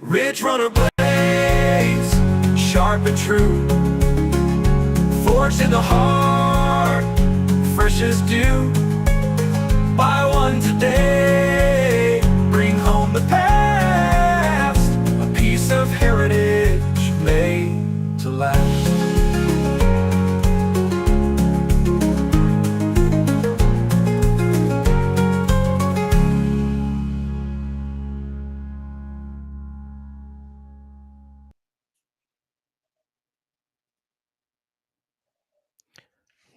Ridge runner blades, sharp and true, forged in the heart, fresh as dew. Buy one today, bring home the past, a piece of heritage made to last.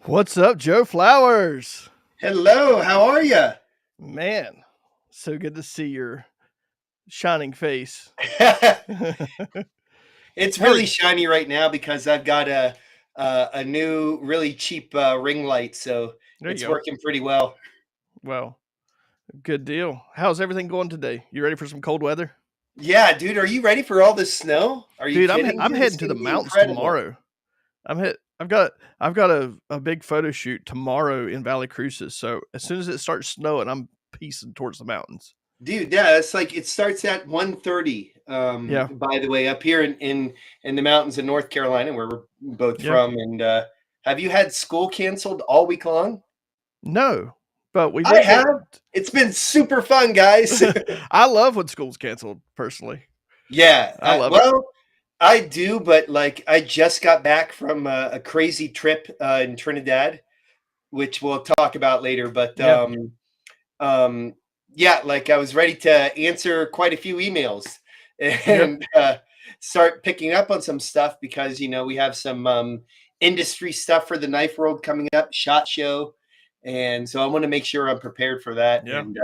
What's up, Joe Flowers? Hello, how are you? Man, so good to see your shining face. It's How are really you? shiny right now because I've got a new really cheap ring light, so There you it's go. working pretty well. Well, good deal. How's everything going today? You ready for some cold weather? Yeah, dude, are you ready for all this snow? Are you Dude, kidding, I'm dude? It's heading to the gonna be mountains incredible. tomorrow. I've got a big photo shoot tomorrow in Valley Cruces. So as soon as it starts snowing, I'm piecing towards the mountains. Dude, yeah, it's like it starts at 1:30. Yeah, By the way, up here in the mountains of North Carolina, where we're both yeah. from, and have you had school canceled all week long? No, but we I did get. have. It's been super fun, guys. I love when school's canceled. Personally, Yeah, I love it. well, I do, but like I just got back from a crazy trip in Trinidad, which we'll talk about later. But Yeah, um, yeah, like I was ready to answer quite a few emails yeah. and start picking up on some stuff because we have some industry stuff for the knife world coming up, SHOT Show, and so I want to make sure I'm prepared for that. Yeah. And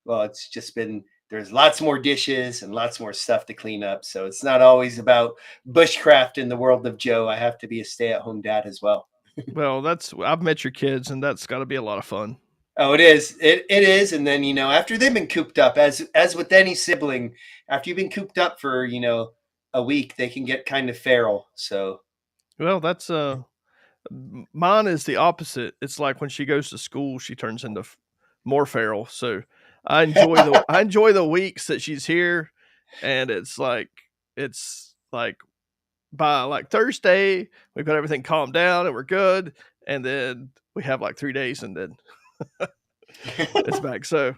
well, it's just been there's lots more dishes and lots more stuff to clean up, so it's not always about bushcraft in the world of Joe. I have to be a stay-at-home dad as well. Well, I've met your kids, and that's got to be a lot of fun. Oh, it is. It is. And then, after they've been cooped up, as with any sibling, after you've been cooped up for, a week, they can get kind of feral. So Well, that's mine is the opposite. It's like when she goes to school, she turns into more feral. So I enjoy the weeks that she's here, and it's like by like Thursday we've got everything calmed down and we're good, and then we have like 3 days, and then it's back. So,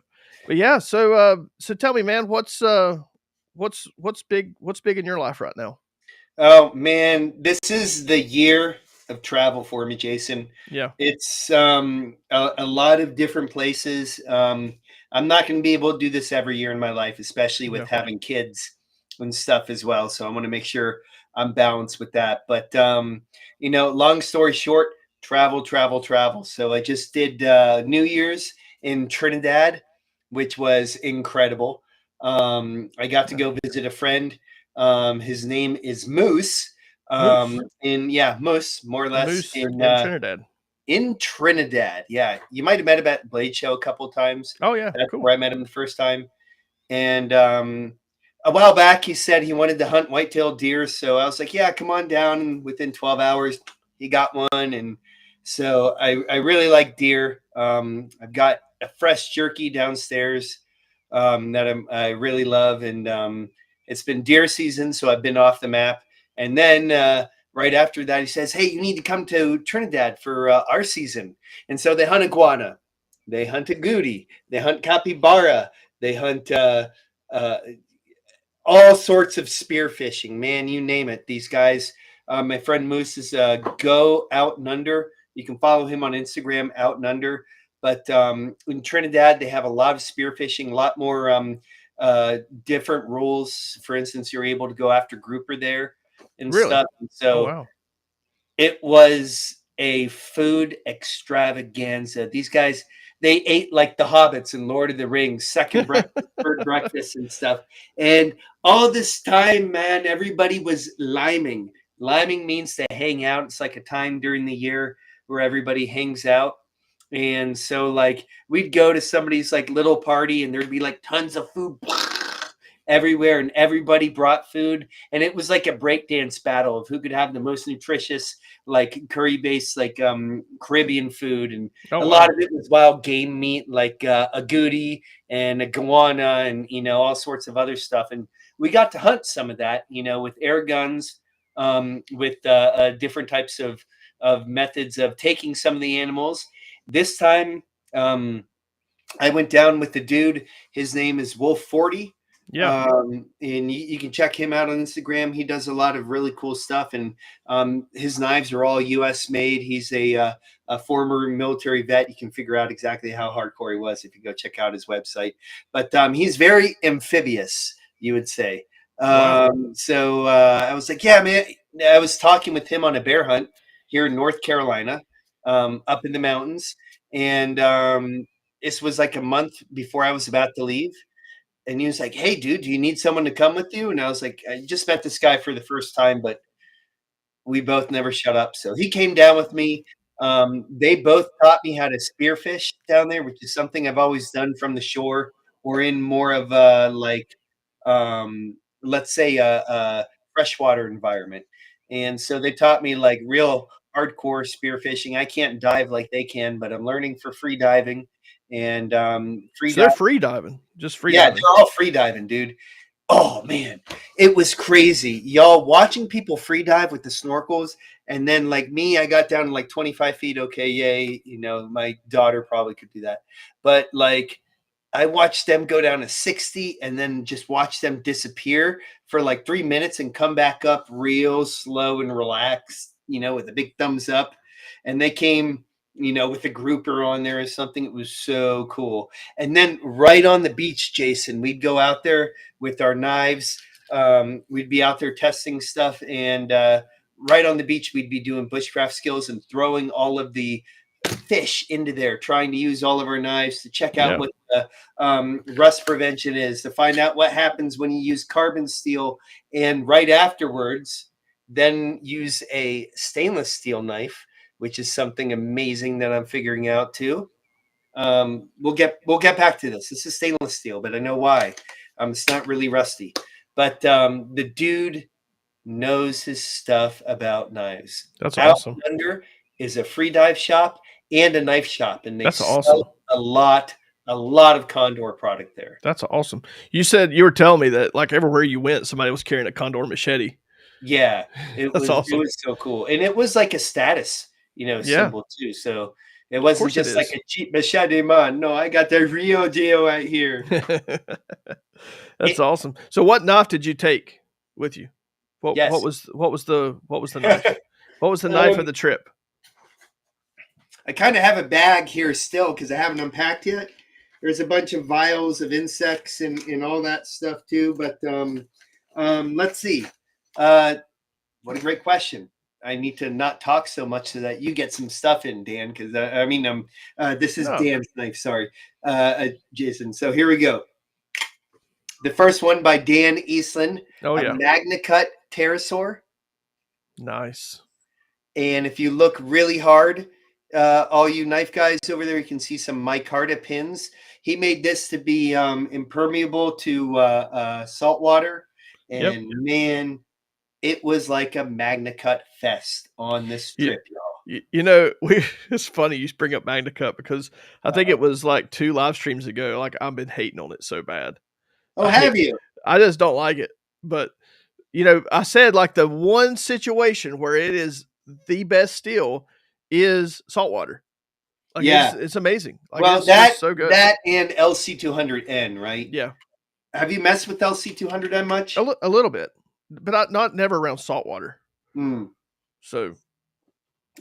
but yeah, so tell me, man, what's big in your life right now? oh man, this is the year of travel for me, Jason. Yeah, It's a lot of different places. I'm not going to be able to do this every year in my life, especially with yeah, having kids and stuff as well. So I want to make sure I'm balanced with that. But long story short, travel, travel, travel. So I just did New Year's in Trinidad, which was incredible. I got to yeah. go visit a friend. His name is Moose. Moose, Moose, more or a less moose in Trinidad. in Trinidad. Yeah, you might have met him at Blade Show a couple of times. Oh yeah, That's cool. where I met him the first time. And a while back, he said he wanted to hunt white-tailed deer. So I was like, "Yeah, come on down." And within 12 hours, he got one. And so I really like deer. I've got a fresh jerky downstairs that I really love, and it's been deer season, so I've been off the map. And then right after that, he says, "Hey, you need to come to Trinidad for our season." And so they hunt iguana, they hunt agouti, they hunt capybara, they hunt uh, all sorts of spearfishing. Man, you name it. These guys. My friend Moose is Go Out and Under. You can follow him on Instagram, Out and Under. But in Trinidad, they have a lot of spearfishing, a lot more different rules. For instance, you're able to go after grouper there and Really? stuff. And Oh so wow. it was a food extravaganza. These guys, they ate like the hobbits in Lord of the Rings, second breakfast, third breakfast, and stuff. And all this time, man, everybody was liming. Liming means to hang out. It's like a time during the year where everybody hangs out. And so, like, we'd go to somebody's like little party, and there'd be like tons of food everywhere, and everybody brought food, and it was like a breakdance battle of who could have the most nutritious, like curry based, like Caribbean food, and Oh a lot wow. of it was wild game meat, like a goody and a guana, and all sorts of other stuff. And we got to hunt some of that, with air guns, with different types of methods of taking some of the animals. This time, I went down with the dude. His name is Wolf 40. Yeah. And you can check him out on Instagram. He does a lot of really cool stuff, and his knives are all U.S. made. He's a former military vet. You can figure out exactly how hardcore he was if you go check out his website. But he's very amphibious, you would say. Wow. So I was like, yeah, man. I was talking with him on a bear hunt here in North Carolina, up in the mountains, and this was like a month before I was about to leave. And he was like, "Hey, dude, do you need someone to come with you?" And I was like, "I just met this guy for the first time, but we both never shut up." So he came down with me. They both taught me how to spearfish down there, which is something I've always done from the shore or in more of a like, let's say a freshwater environment. And so they taught me like real hardcore spearfishing. I can't dive like they can, but I'm learning for free diving. And free So they're diving, free diving, just free yeah, diving. they're all free diving, dude. Oh man, it was crazy, y'all. Watching people free dive with the snorkels, and then like me, I got down to like 25 feet. Okay, yay! My daughter probably could do that, but like I watched them go down to 60 and then just watch them disappear for like 3 minutes and come back up real slow and relaxed, with a big thumbs up. And they came, with a grouper on there or something. It was so cool. And then right on the beach, Jason, we'd go out there with our knives. We'd be out there testing stuff. And right on the beach, we'd be doing bushcraft skills and throwing all of the fish into there, trying to use all of our knives to check out Yeah. what the rust prevention is, to find out what happens when you use carbon steel, and right afterwards, then use a stainless steel knife, which is something amazing that I'm figuring out too. We'll get back to this. This is stainless steel, but I know why. It's not really rusty, but the dude knows his stuff about knives. That's Out awesome. Under is a free dive shop and a knife shop, and they That's sell awesome. a lot of Condor product there. That's awesome. You were telling me that like everywhere you went, somebody was carrying a condor machete. Yeah, it That's was it awesome. was so cool, and it was like a status, Yeah, symbol too. So it of wasn't course it just like is. a cheap machete, man. No, I got the real deal right here. That's It, awesome. So what knife did you take with you? What what yes. was what was the knife? What was the knife of um, the trip? I kind of have a bag here still because I haven't unpacked yet. There's a bunch of vials of insects and all that stuff too. But let's see. Uh, what a great question. I need to not talk so much so that you get some stuff in, Dan. Because this is No. Dan's knife. Sorry, Jason. So here we go. The first one by Dan Eastland, Oh a yeah. Magna Cut pterosaur. Nice. And if you look really hard, all you knife guys over there, you can see some micarta pins. He made this to be impermeable to salt water. Yep. And man, it was like a Magna Cut fest on this You, trip, y'all. we it's funny you bring up Magna Cup because I think Uh-oh. it was like 2 live streams ago. Like I've been hating on it so bad. Oh, I hate have you? I just don't like it. But I said like the one situation where it is the best steel is saltwater. Like Yeah. it's amazing. Like Well, it's just so good. that and LC200N, right? Yeah. Have you messed with LC200N much? A little bit. But not never around saltwater. Hmm. So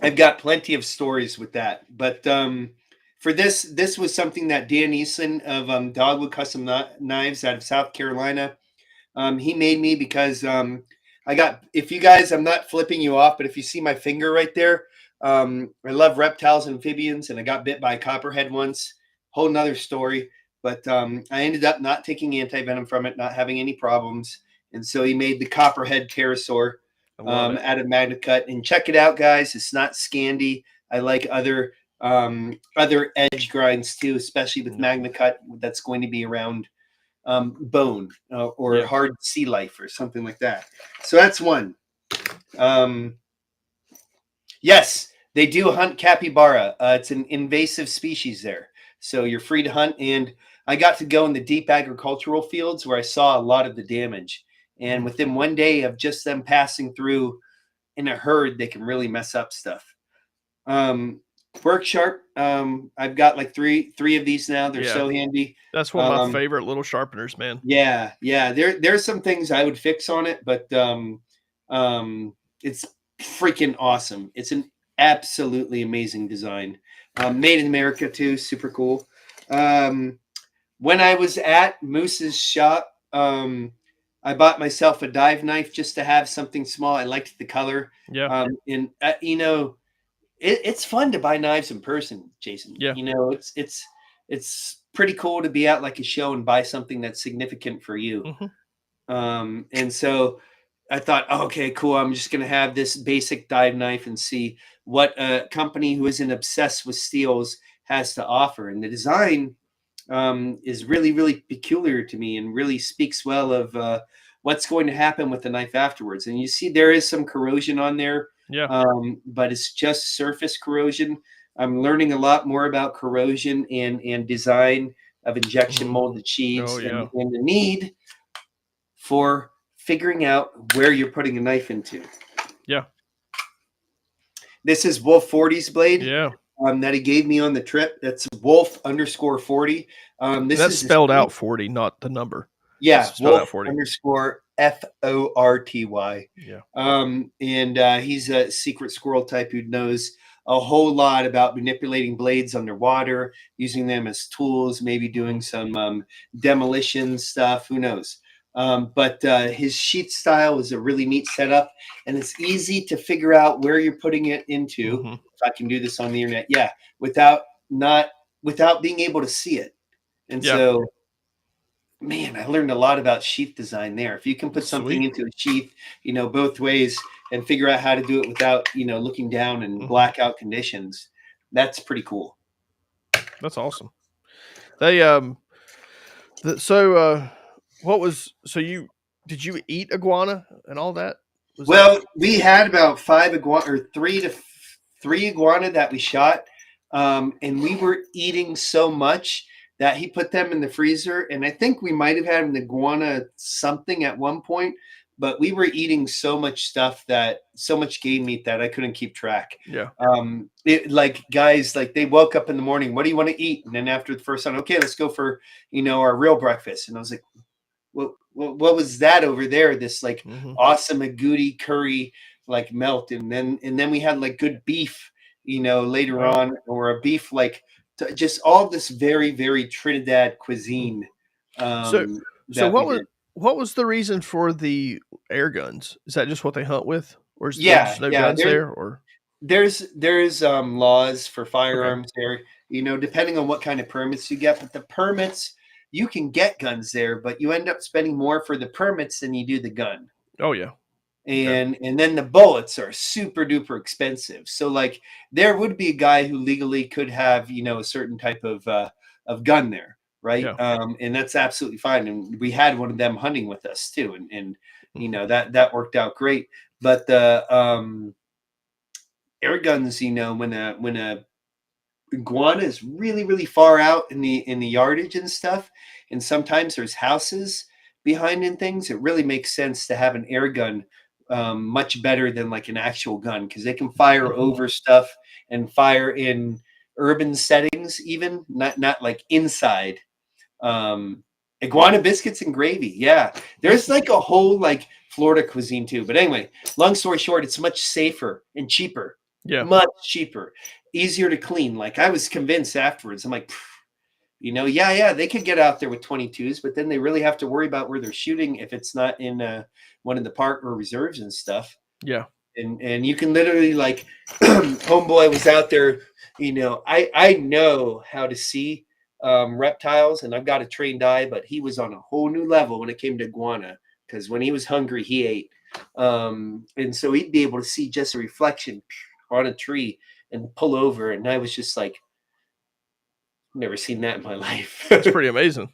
I've got plenty of stories with that, but for this was something that Dan Easton of Dogwood Custom Knives out of South Carolina, he made me because I got. If you guys, I'm not flipping you off, but if you see my finger right there, I love reptiles and amphibians, and I got bit by a copperhead once. whole nother story. But I ended up not taking anti-venom from it, not having any problems. And so he made the copperhead pterosaur I love it. out of MagnaCut. And check it out, guys. It's not Scandi. I like other edge grinds too, especially with MagnaCut that's going to be around bone or Yeah. hard sea life or something like that. So that's one. Yes, they do hunt capybara. It's an invasive species there. So you're free to hunt. And I got to go in the deep agricultural fields where I saw a lot of the damage. And within one day of just them passing through in a herd, they can really mess up stuff. Work sharp. I've got like three of these now. They're so handy. That's one of my favorite little sharpeners, man. Yeah. There's some things I would fix on it, but it's freaking awesome. It's an absolutely amazing design. Made in America too. Super cool. When I was at Moose's shop, I bought myself a dive knife just to have something small. I liked the color. Yeah. And you know, it's fun to buy knives in person, Jason. Yeah. You know, it's pretty cool to be at like a show and buy something that's significant for you. And so I thought, oh, okay, cool. I'm just going to have this basic dive knife and see what a company who isn't obsessed with steels has to offer. And the design is really, really peculiar to me and really speaks well of what's going to happen with the knife afterwards. And you see there is some corrosion on there. Yeah. But it's just surface corrosion. I'm learning a lot more about corrosion and design of injection molded sheets and the need for figuring out where you're putting a knife into. Yeah. This is Wolf 40's blade. Yeah. That he gave me on the trip. That's Wolf_40. That's spelled out 40, not the number. Yeah, Wolf_40. F-O-R-T-Y. Yeah. And he's a secret squirrel type who knows a whole lot about manipulating blades underwater, using them as tools, maybe doing some demolition stuff. Who knows? But his sheath style is a really neat setup, and it's easy to figure out where you're putting it into. If I can do this on the internet, without being able to see it. And so, man, I learned a lot about sheath design there. If you can put something into a sheath, both ways, and figure out how to do it without, looking down in blackout conditions, that's pretty cool. That's awesome. They did you eat iguana and all that? We had about 5 iguana, or 3 iguana that we shot, and we were eating so much that he put them in the freezer. And I think we might have had an iguana something at one point, but we were eating so much game meat that I couldn't keep track. Yeah. Guys, they woke up in the morning, what do you want to eat? And then after the first time, okay, let's go for, our real breakfast. And I was like, what was that over there? This awesome agouti curry melt. And then we had good beef, later on, or a beef, just all this very, very Trinidad cuisine. So what was the reason for the air guns? Is that just what they hunt with, or is there just no guns there? Or there's laws for firearms there. Depending on what kind of permits you get, but the permits, you can get guns there, but you end up spending more for the permits than you do the gun. Oh yeah. And then the bullets are super duper expensive. So there would be a guy who legally could have, a certain type of gun there. Right. Yeah. And that's absolutely fine. And we had one of them hunting with us too. And that worked out great. But the air guns, when a iguana is really, really far out in the yardage and stuff, and sometimes there's houses behind and things, it really makes sense to have an air gun much better than an actual gun, because they can fire over stuff and fire in urban settings, even not inside. Iguana biscuits and gravy. Yeah. There's a whole Florida cuisine too. But anyway, long story short, it's much safer and cheaper. Yeah. Much cheaper, easier to clean. I was convinced afterwards. I'm like, they could get out there with 22s, but then they really have to worry about where they're shooting if it's not in one of the park or reserves and stuff. Yeah. And you can literally homeboy was out there, I know how to see reptiles, and I've got a trained eye, but he was on a whole new level when it came to iguana, because when he was hungry, he ate. And so he'd be able to see just a reflection on a tree and pull over. And I was just like, never seen that in my life. That's pretty amazing.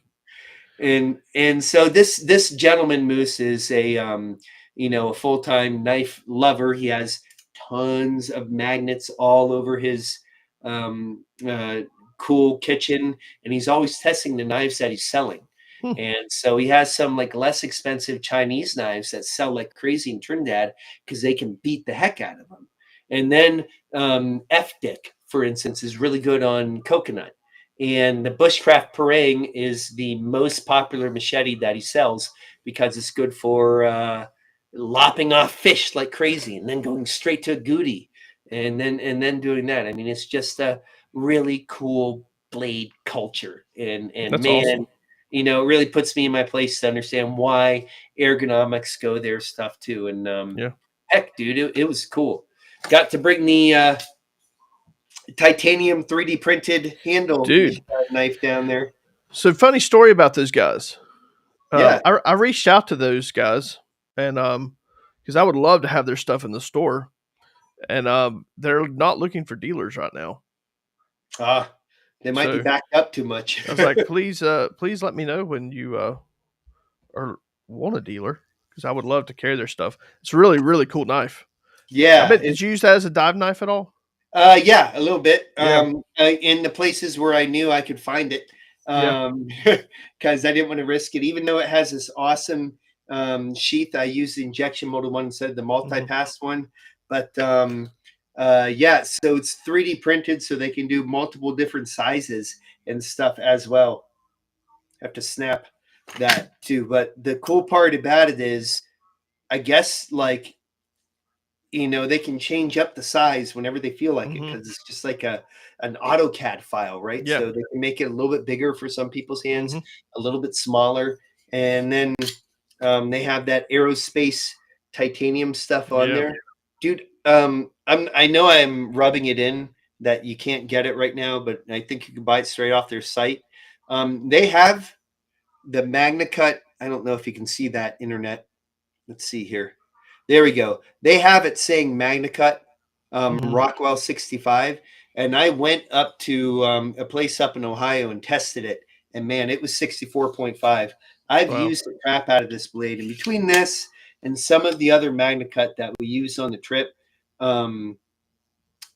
And so this gentleman moose is a a full-time knife lover. He has tons of magnets all over his um, uh, cool kitchen, and he's always testing the knives that he's selling. Hmm. And so he has some like less expensive Chinese knives that sell like crazy in Trinidad because they can beat the heck out of them. And then F-Dick, for instance, is really good on coconut. And the Bushcraft Parang is the most popular machete that he sells because it's good for lopping off fish like crazy and then going straight to a goody and then doing that. I mean, it's just a really cool blade culture. And That's man, awesome. it really puts me in my place to understand why ergonomics go there stuff too. And Yeah. heck, dude, it was cool. Got to bring the titanium 3D printed handle Dude. knife down there. So funny story about those guys. Yeah. I reached out to those guys, and because I would love to have their stuff in the store, and they're not looking for dealers right now. They might be So backed up too much. I was like, please let me know when you or want a dealer, because I would love to carry their stuff. It's a really, really cool knife. Yeah. I bet. Did you use that as a dive knife at all? Yeah, a little bit. Yeah. In the places where I knew I could find it, Yeah. because I didn't want to risk it. Even though it has this awesome sheath, I used the injection molded one instead of the multi-pass one. But yeah, so it's 3D printed, so they can do multiple different sizes and stuff as well. Have to snap that too. But the cool part about it is, I guess, like, they can change up the size whenever they feel like it, because it's just like an AutoCAD file, right? Yeah. So they can make it a little bit bigger for some people's hands, Mhm. a little bit smaller, and then they have that aerospace titanium stuff on Yeah. there, dude. I know I'm rubbing it in that you can't get it right now, but I think you can buy it straight off their site. They have the MagnaCut. I don't know if you can see that, internet. Let's see here. There we go. They have it saying MagnaCut, Mhm. Rockwell 65. And I went up to a place up in Ohio and tested it. And man, it was 64.5. I've Wow. used the crap out of this blade. And between this and some of the other MagnaCut that we used on the trip, um,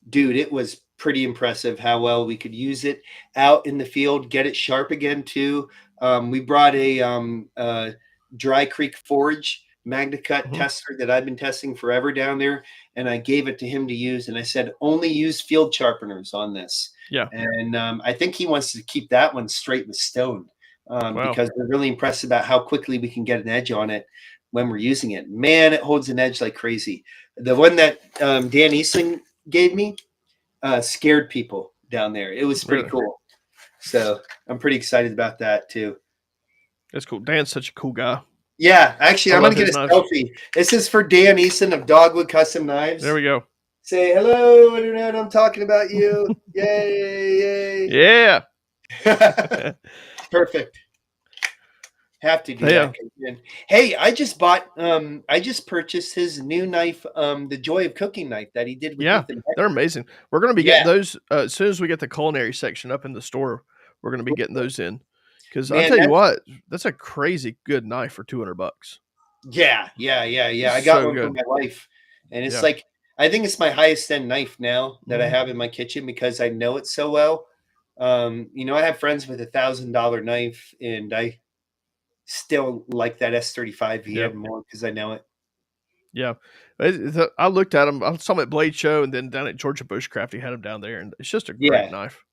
dude, it was pretty impressive how well we could use it out in the field, get it sharp again too. We brought a Dry Creek Forge MagnaCut Mhm. tester that I've been testing forever down there, and I gave it to him to use, and I said only use field sharpeners on this. Yeah. And I think he wants to keep that one straight with stone, Wow. because we're really impressed about how quickly we can get an edge on it when we're using it. Man, it holds an edge like crazy. The one that Dan Easling gave me scared people down there. It was pretty Really? cool. So I'm pretty excited about that too. That's cool. Dan's such a cool guy. Yeah, actually, I I'm love gonna get his a knives. selfie. This is for Dan Easton of Dogwood Custom Knives. There we go. Say hello, internet. I'm talking about you. Yay! Yeah. Perfect. Have to do Yeah. that. Hey, I just purchased his new knife, the Joy of Cooking knife that he did with Yeah. Ethan They're Hecker. amazing. We're going to be Yeah. getting those as soon as we get the culinary section up in the store. We're going to be getting those in, because I'll Man, tell you what, that's a crazy good knife for $200. Yeah. I got So one for good. my wife, and it's Yeah. like, I think it's my highest end knife now that I Mhm. have in my kitchen because I know it so well. I have friends with $1,000 knife, and I still like that S35 Yeah. VM more because I know it. Yeah. I looked at them. I saw them at Blade Show, and then down at Georgia Bushcraft, he had them down there, and it's just a great Yeah, knife.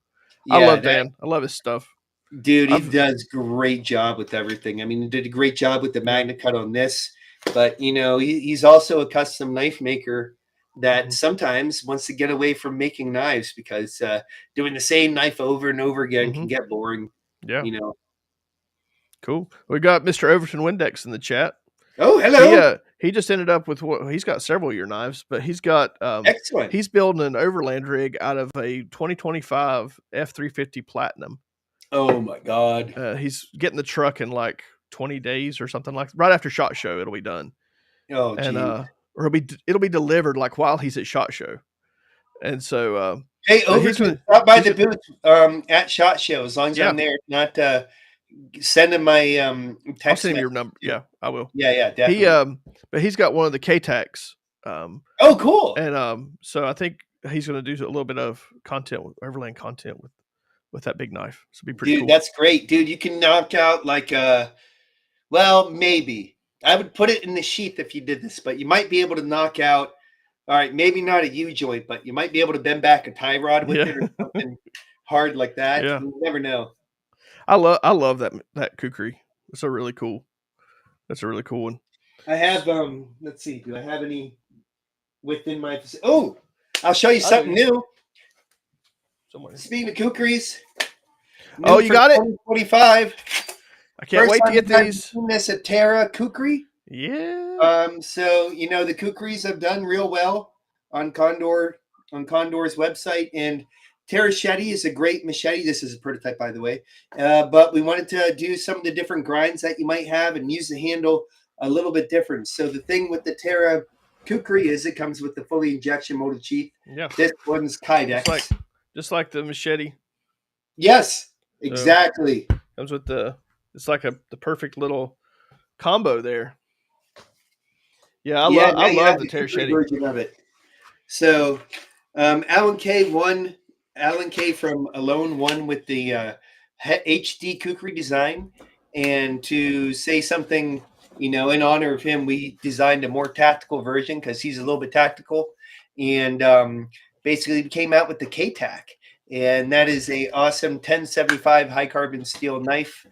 I yeah, love that Dan. I love his stuff. dude, he I've does great job with everything. I mean, he did a great job with the Yeah. MagnaCut on this, but he's also a custom knife maker that Mhm. sometimes wants to get away from making knives because doing the same knife over and over again can Mhm. get boring. Yeah. You know. Cool. We got Mr. Overton Windex in the chat. Oh, hello. He just ended up with he's got several of your knives, but Excellent. he's building an overland rig out of a 2025 F350 Platinum. Oh my God. He's getting the truck in like 20 days or something, like right after SHOT Show. It'll be done, Oh, and geez. or it'll be delivered like while he's at SHOT Show, and so Hey, but he's Overton, gonna stop by he's the gonna, booth at SHOT Show as long as yeah. I'm there. Not send him my I'll text send him message. your number. Too. Yeah, I will. Yeah, He definitely. but he's got one of the K-Tacs, Oh, cool. and so I think he's gonna do a little bit of content, overland content with that big knife. So it'll be pretty Dude, cool. that's great. Dude, you can knock out like well, maybe. I would put it in the sheath if you did this, but you might be able to knock out, all right, maybe not a U joint, but you might be able to bend back a tie rod with it or Yeah, something hard like that. yeah. You never know. I love that kukri. It's a really cool. That's a really cool one. I have let's see, do I have any within my oh, I'll show you I something do. new. Somewhere. Speaking of kukris, Oh, new you for got it? 2025. I can't wait to get these. Seen this at Terra Kukri. Yeah. So the kukris have done real well on Condor's website, and Terra Machete is a great machete. This is a prototype, by the way, but we wanted to do some of the different grinds that you might have and use the handle a little bit different. So the thing with the Terra Kukri is it comes with the fully injection molded sheath. Yeah. This one's Kydex. Just like the machete. Yes, exactly. So, comes with it's like the perfect little combo there. Yeah, I love the Terra Machete version of it. So Alan K from Alone won with the HD Kukri design, and to say something, in honor of him, we designed a more tactical version because he's a little bit tactical, and basically came out with the K-Tac, and that is a awesome 1075 high carbon steel knife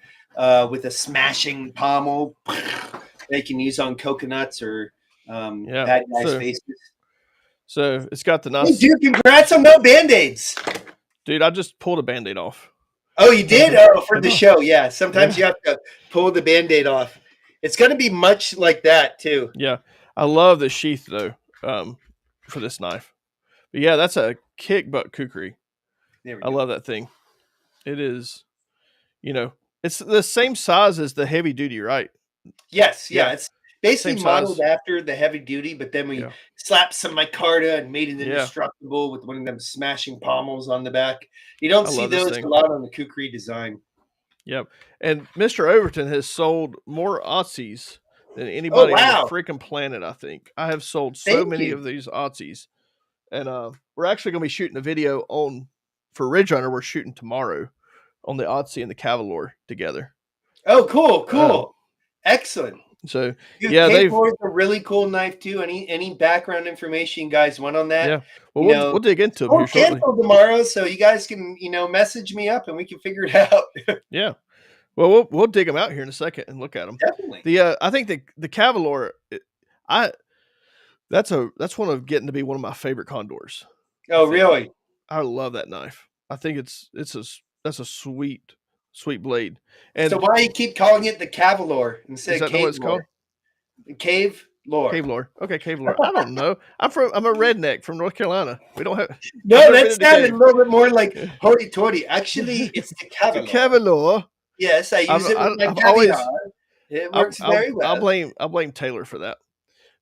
with a smashing pommel they can use on coconuts or bad guys' faces. So it's got the nice. Hey, dude, congrats on no Band-Aids. Dude, I just pulled a Band-Aid off. Oh, you did? Oh, for the show. Yeah. Sometimes you have to pull the Band-Aid off. It's going to be much like that, too. Yeah. I love the sheath, though, for this knife. But yeah, that's a kick butt kukri. I love that thing. It is, it's the same size as the heavy duty, right? Yes. Yeah. It's basically modeled size. after the heavy duty, but then we slapped some micarta and made it indestructible with one of them smashing pommels on the back. You don't see those a lot on the kukri design. Yep. And Mr. Overton has sold more Aussies than anybody on the freaking planet, I think. I have sold so many of these Aussies. And we're actually going to be shooting a video for Ridge Runner. We're shooting tomorrow on the Aussie and the Cavalier together. Oh, cool. Excellent. So they've a really cool knife too. Any background information you guys want on that? Yeah, well, we'll dig into them here shortly. Tomorrow, so you guys can message me up and we can figure it out. Yeah, well, we'll dig them out here in a second and look at them. Definitely. I think the Cavalier, that's one of getting to be one of my favorite Condors. Oh, really? I love that knife. I think that's a sweet blade. And so why do you keep calling it the Cavalier instead of Cave? What it's called? Cave Lore. Cave Lore. Okay, Cave Lore. I don't know. I'm a redneck from North Carolina. We don't have. No, that sounded a little bit more like hoity toity. Actually, it's the Cavalier. The Cavalier. Yes, I use it with my caviar. It works very well. I'll blame Taylor for that.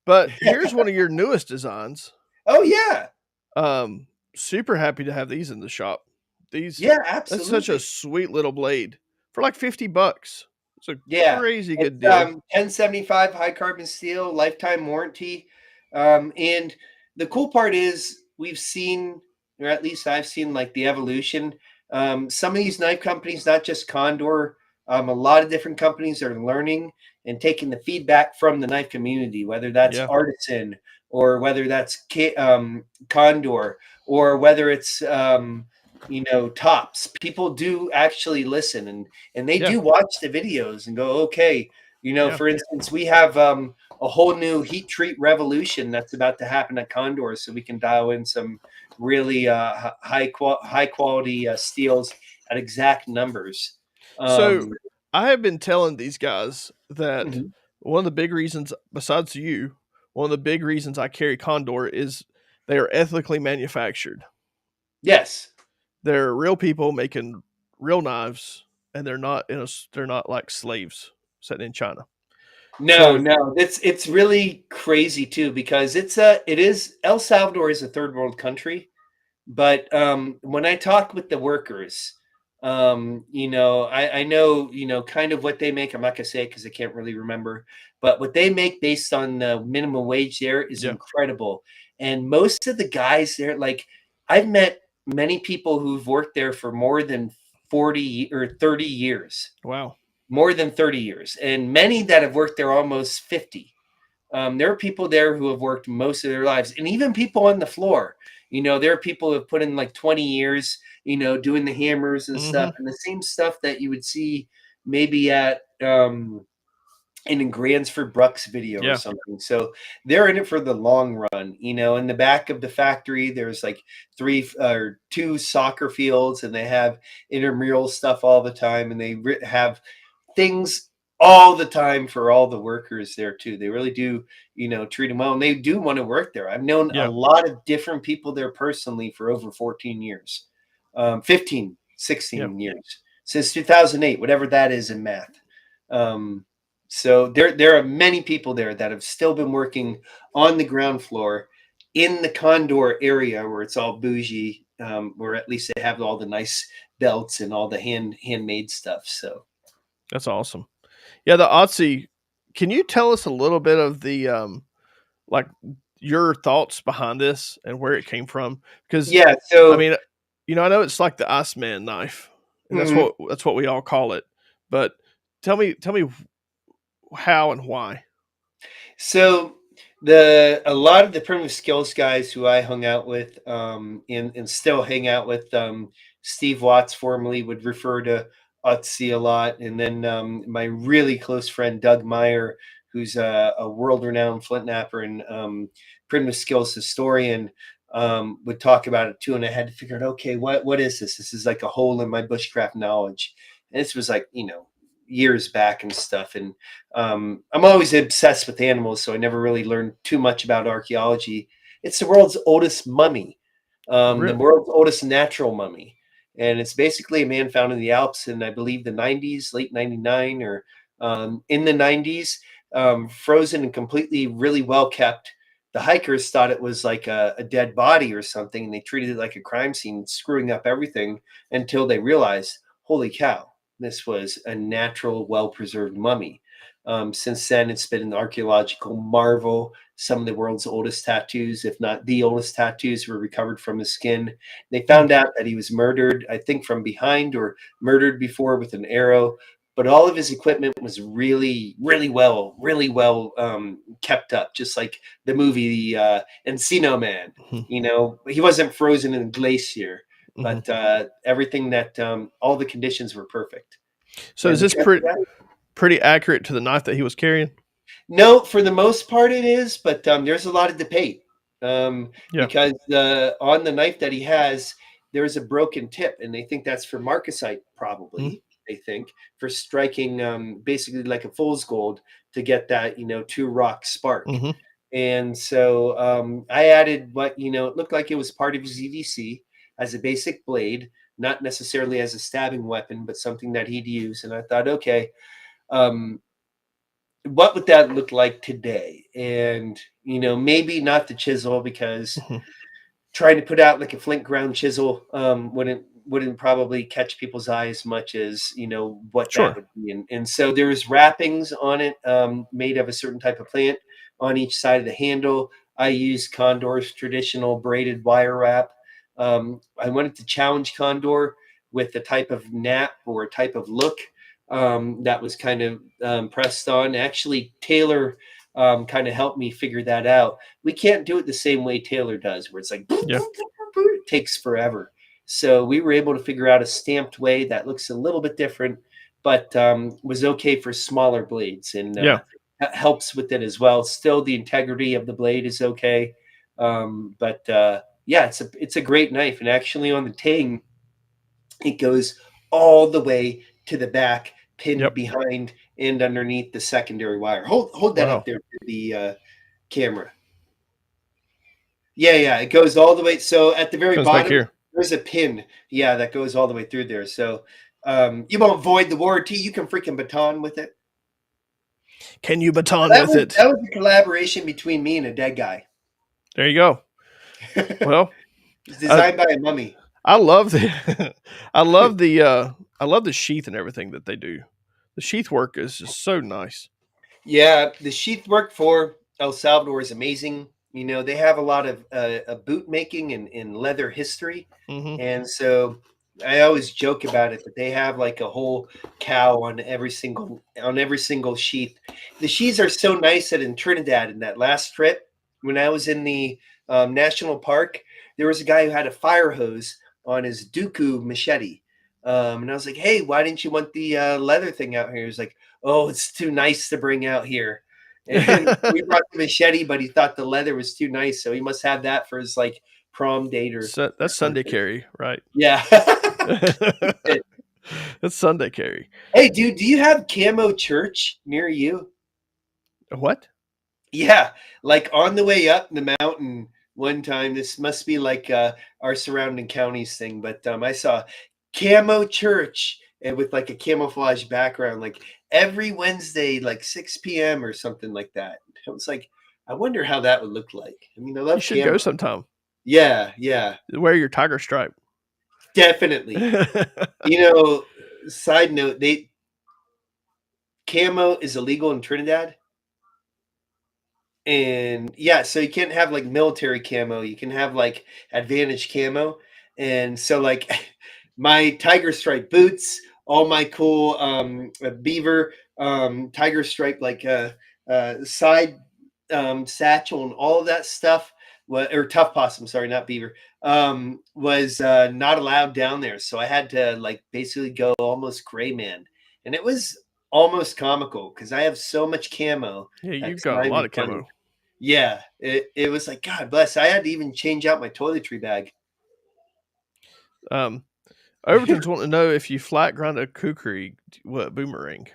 But here's one of your newest designs. Oh yeah. Super happy to have these in the shop. Yeah, absolutely. That's such a sweet little blade for like $50. It's a crazy good deal. 1075 high carbon steel, lifetime warranty. And the cool part is we've seen, or at least I've seen, like the evolution. Some of these knife companies, not just Condor, a lot of different companies are learning and taking the feedback from the knife community, whether that's Artisan or whether that's Condor or whether it's Tops. People do actually listen and they do watch the videos and go, okay, for instance, we have a whole new heat treat revolution that's about to happen at Condor, so we can dial in some really high quality steels at exact numbers. So I have been telling these guys that one of the big reasons, besides you, one of the big reasons I carry Condor is they are ethically manufactured. Yes. They're real people making real knives and they're not like slaves sitting in China. No, So no, it's really crazy too because it is El Salvador is a third world country. But when I talk with the workers, I know, kind of what they make. I'm not gonna say it because I can't really remember, but what they make based on the minimum wage there is yeah, incredible. And most of the guys there, like I've met many people who've worked there for more than 40 or 30 years, wow, more than 30 years, and many that have worked there almost 50. There are people there who have worked most of their lives, and even people on the floor. There are people who have put in like 20 years, doing the hammers and stuff, hmm and the same stuff that you would see maybe at in a Gransford Brooks video or yeah, something. So they're in it for the long run. In the back of the factory, there's like three or two soccer fields, and they have intramural stuff all the time, and they have things all the time for all the workers there too. They really do, treat them well, and they do want to work there. I've known a yeah, lot of different people there personally for over 14 years, 15, yeah. 16 years since 2008, whatever that is in math. Um, so there are many people there that have still been working on the ground floor in the Condor area where it's all bougie, where at least they have all the nice belts and all the handmade stuff. So That's awesome. Yeah, the Otzi. Can you tell us a little bit of the like your thoughts behind this and where it came from? Because yeah, I so mean, I know it's like the Iceman knife, and mhm. that's what we all call it. But tell me how and why. So the a lot of the primitive skills guys who I hung out with, and still hang out with, Steve Watts formerly would refer to Utsi a lot, and then my really close friend Doug Meyer, who's a world-renowned flint knapper and primitive skills historian, would talk about it too. And I had to figure out, okay, what is this? This is like a hole in my bushcraft knowledge. And this was like years back and stuff, and I'm always obsessed with animals, so I never really learned too much about archaeology. It's the world's oldest mummy, the Really? world's oldest natural mummy. And it's basically a man found in the Alps in, I believe, the 90s, late 99 or in the 90s, frozen and completely really well kept. The hikers thought it was like a dead body or something, and they treated it like a crime scene, screwing up everything until they realized, holy cow, this was a natural, well preserved mummy. Since then, it's been an archaeological marvel. Some of the world's oldest tattoos, if not the oldest tattoos, were recovered from his skin. They Hmm. found out that he was murdered, I think, from behind or murdered before with an arrow. But all of his equipment was really, really well kept up, just like the movie Encino Man. Hmm. He wasn't frozen in a glacier, Hmm. but everything that all the conditions were perfect. So is And this because of that, pretty accurate to the knife that he was carrying? no, for the most part it is, but there's a lot of debate Yeah. because on the knife that he has, there's a broken tip, and they think that's for marcasite, Hmm. probably. They think for striking basically like a fool's gold to get that two rock spark. Hmm. And so I added what it looked like it was part of his EDC as a basic blade, not necessarily as a stabbing weapon, but something that he'd use. And I thought, okay, um, what would that look like today? And maybe not the chisel, because Hmm. trying to put out like a flint ground chisel wouldn't probably catch people's eye as much as what that Sure. would be. And so there's wrappings on it, made of a certain type of plant on each side of the handle. I use Condor's traditional braided wire wrap. I wanted to challenge Condor with the type of nap or type of look that was kind of pressed on. Actually, Taylor kind of helped me figure that out. We can't do it the same way Taylor does, where it's like Yeah. it takes forever. So we were able to figure out a stamped way that looks a little bit different, but was okay for smaller blades, and Yeah. helps with it as well. Still, the integrity of the blade is okay, but yeah, it's a great knife, and actually on the tang, it goes all the way to the back, pinned Yep. behind and underneath the secondary wire. Hold that up Wow. there to the camera. Yeah, it goes all the way. So at the very Comes back bottom, here. there's a pin. Yeah, that goes all the way through there. So You won't void the warranty. You can freaking baton with it. Can you baton That with it? was a collaboration between me and a dead guy. There you go. Well, It's designed by a mummy. I love the I love the sheath and everything that they do. The sheath work is just so nice. Yeah, the sheath work for El Salvador is amazing. You know, they have a lot of boot making and leather history. Hmm. And so I always joke about it, but they have like a whole cow on every single sheath. The sheaths are so nice that in Trinidad, in that last trip, when I was in the national park, there was a guy who had a fire hose on his Dooku machete. And I was like, hey, why didn't you want the leather thing out here? He was like, oh, it's too nice to bring out here. And we brought the machete, but he thought the leather was too nice. So he must have that for his like prom date or So that's Sunday something. carry, right? Yeah. That's Sunday carry. Hey, dude, do you have camo church near you? What? Yeah, like on the way up the mountain one time. This must be like our surrounding counties thing, but I saw camo church and with like a camouflage background, like every Wednesday, like 6 p.m. or something like that. I was like, I wonder how that would look like. I mean, I You love should camo. go sometime. Yeah, yeah, Wear your tiger stripe. definitely. You know, side note, they camo is illegal in Trinidad. And yeah, so you can't have like military camo. You can have like advantage camo. And so like my tiger stripe boots, all my cool beaver tiger stripe like side satchel and all of that stuff or tough possum, sorry, not beaver, was not allowed down there. So I had to like basically go almost gray man. And it was almost comical because I have so much camo. Yeah, you've That's got not a lot even of funny. camo. Yeah, it was like, God bless. I had to even change out my toiletry bag. Overton's wanting to know if you flat grind a kukri, what boomerang?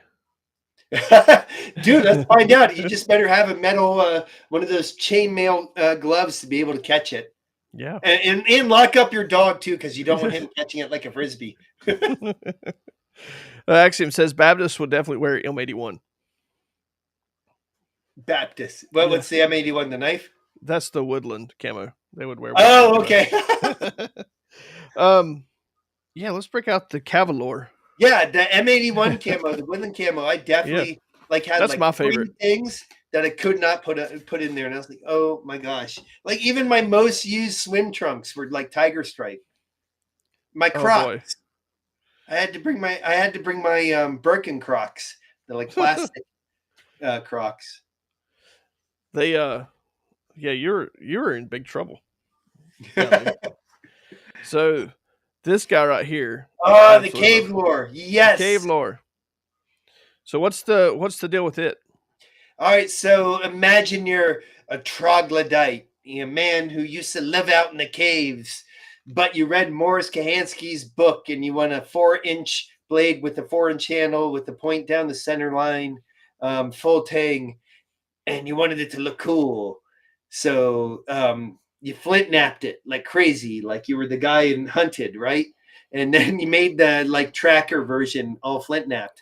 Dude, let's find out. You just better have a metal, one of those chainmail gloves to be able to catch it. Yeah. And lock up your dog too, because you don't want him catching it like a frisbee. Axiom says Baptist would definitely wear M81. Baptist. Well, what's the M81, the knife? That's the woodland camo. They would wear. Oh, okay. Yeah, let's break out the Cavalier. Yeah, the M81 camo, the woodland camo. I definitely had that's like my 3 favorite. things that I could not put in there, and I was like, oh my gosh! Like even my most used swim trunks were like tiger stripe. My Crocs. I had to bring my Birkin Crocs. They're like plastic Crocs. They yeah, you're in big trouble. So this guy right here. Oh, the cave lore. Yes. The cave lore. So what's the deal with it? All right, so imagine you're a troglodyte, a man who used to live out in the caves, but you read Morris Kahansky's book and you want a 4-inch blade with a 4-inch handle with the point down the center line, full tang, and you wanted it to look cool. So you flint napped it like crazy, like you were the guy in Hunted, right? And then you made the like tracker version all flint napped,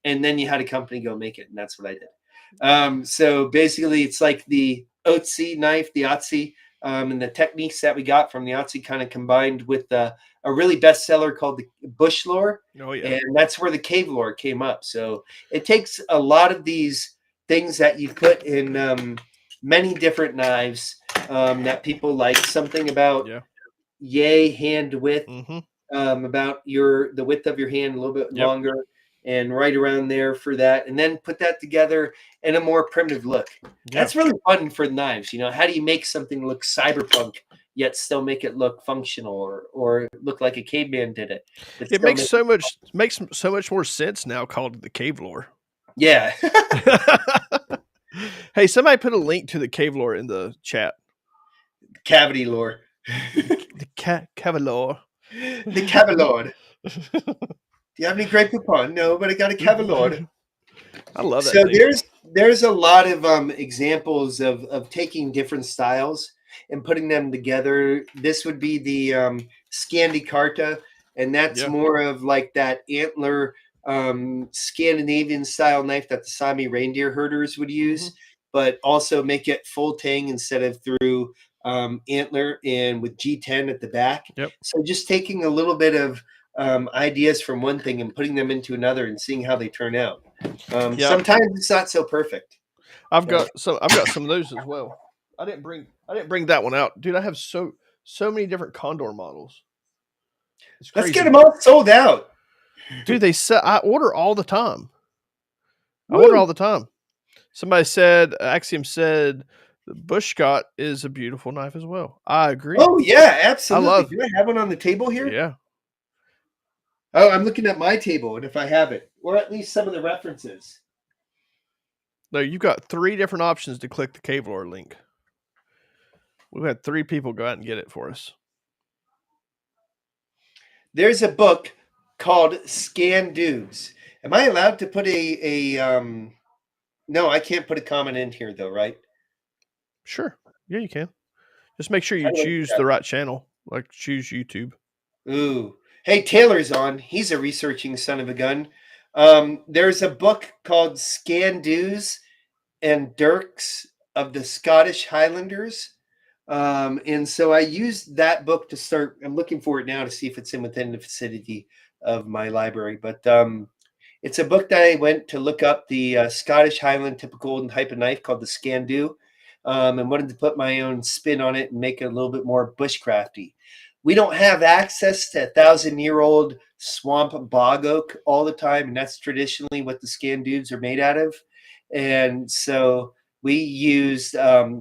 and then you had a company go make it, and that's what I did. So basically, it's like the Otzi knife, the Otzi, and the techniques that we got from the Otzi kind of combined with a really bestseller called the Bush Lore. Oh yeah, and that's where the cave lore came up. So it takes a lot of these things that you put in many different knives that people like. Something about yay hand width, about the width of your hand a little bit longer, and right around there for that, and then put that together in a more primitive look. That's really fun for knives. You know, how do you make something look cyberpunk yet still make it look functional or look like a caveman did it? It makes so much more sense now called the cave lore. Yeah. Hey, somebody put a link to the cave lore in the chat. Cavity lore. The Cavalier. The Cavalier. Do you have any Grey Poupon? No, but I got a Cavalier. I love that. So thing. there's a lot of examples of taking different styles and putting them together. This would be the Scandi Carta. and that's Yeah. more of like that antler Scandinavian style knife that the Sami reindeer herders would Hmm. use, but also make it full tang instead of through antler and with G10 at the back. Yep. So just taking a little bit of ideas from one thing and putting them into another and seeing how they turn out. Yeah. Sometimes it's not so perfect. I've So got some. I've got some of those as well. I didn't bring that one out, dude. I have so many different Condor models. It's let's get crazy, them all sold out. dude. They sell. I order all the time. I order all Woo! the time. Somebody said, Axiom said, the Bushcott is a beautiful knife as well. I agree. Oh yeah, I absolutely. love. Do I have one on the table here? Yeah. Oh, I'm looking at my table, and if I have it, or at least some of the references. No, you've got 3 different options to click the Kevlar link. We've had 3 people go out and get it for us. There's a book called Scan Dudes. Am I allowed to put a no, I can't put a comment in here though, right? Sure. Yeah, you can. Just make sure How you do I do choose that? the right channel. Like choose YouTube. Ooh. Hey, Taylor's on. He's a researching son of a gun. There's a book called Scan Dudes and Dirks of the Scottish Highlanders. And so I used that book to start. I'm looking for it now to see if it's in within the vicinity of my library. But it's a book that I went to look up the Scottish Highland typical type of knife called the Scandu, and wanted to put my own spin on it and make it a little bit more bushcrafty. We don't have access to 1,000-year-old swamp bog oak all the time, and that's traditionally what the Scandus are made out of. And so we used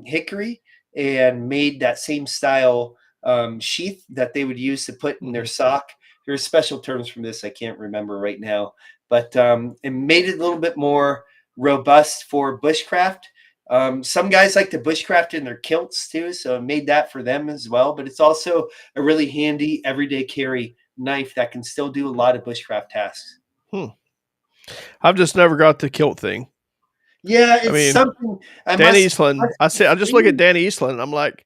hickory and made that same style sheath that they would use to put in their sock. There's special terms from this I can't remember right now, but it made it a little bit more robust for bushcraft. Some guys like to bushcraft in their kilts too, so I made that for them as well. But it's also a really handy everyday carry knife that can still do a lot of bushcraft tasks. Hmm. I've just never got the kilt thing. Yeah, I it's mean, something I Dan must, Eastland. must I be say I just look at free. Dan Eastland and I'm like,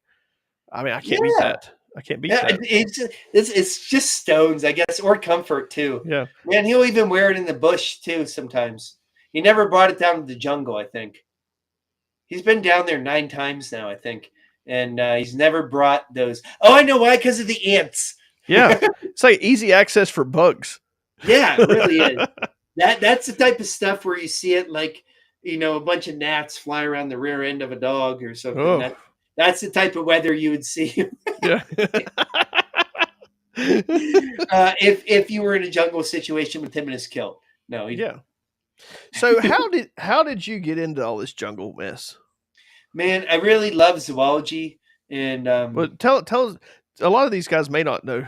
I mean, I can't beat Yeah, that. I can't beat yeah, that. it's just stones, I guess, or comfort too. Yeah. Man, he'll even wear it in the bush too sometimes. He never brought it down to the jungle, I think. He's been down there 9 times now, I think, and he's never brought those. Oh, I know why, because of the ants. Yeah. It's like easy access for bugs. Yeah, it really is. That's the type of stuff where you see it like, a bunch of gnats fly around the rear end of a dog or something. Oh, That's the type of weather you would see yeah. if you were in a jungle situation with him in his kilt. No, Yeah. So how did you get into all this jungle mess? man, I really love zoology, and But tell us, a lot of these guys may not know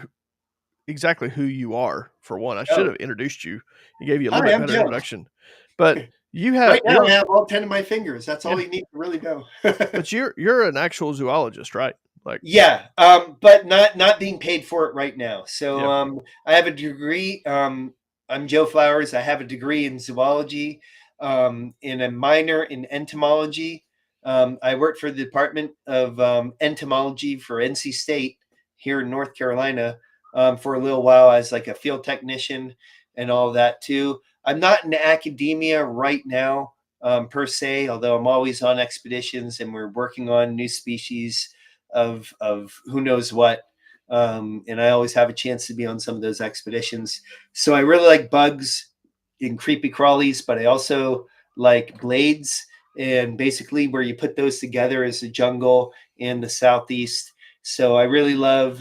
exactly who you are. For one, I should oh, have introduced you and gave you a little hi, bit I'm better Joe. introduction. But Right now, I you're have all 10 of my fingers. That's all yeah, you need to really know. but you're an actual zoologist, right? Like Yeah, but not being paid for it right now. So yeah. I have a degree. I'm Joe Flowers. I have a degree in zoology, and a minor in entomology. I worked for the Department of Entomology for NC State here in North Carolina for a little while as like a field technician and all of that too. I'm not in academia right now per se, although I'm always on expeditions and we're working on new species of who knows what. And I always have a chance to be on some of those expeditions. So I really like bugs and creepy crawlies, but I also like blades. And basically, where you put those together is the jungle in the southeast. So I really love,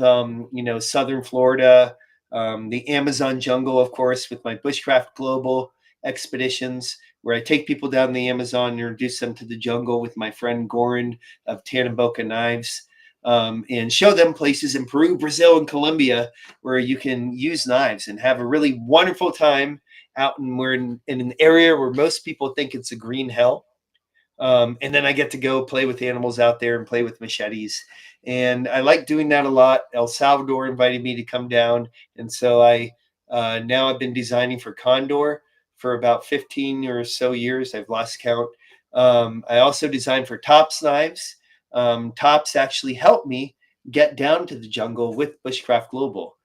southern Florida, the Amazon jungle, of course, with my Bushcraft Global expeditions, where I take people down the Amazon and introduce them to the jungle with my friend Goran of Tanamboka Knives, and show them places in Peru, Brazil, and Colombia where you can use knives and have a really wonderful time out. And we're in an area where most people think it's a green hell. And then I get to go play with animals out there and play with machetes. And I like doing that a lot. El Salvador invited me to come down. And so now I've been designing for Condor for about 15 or so years. I've lost count. I also designed for Tops knives. Tops actually helped me get down to the jungle with Bushcraft Global.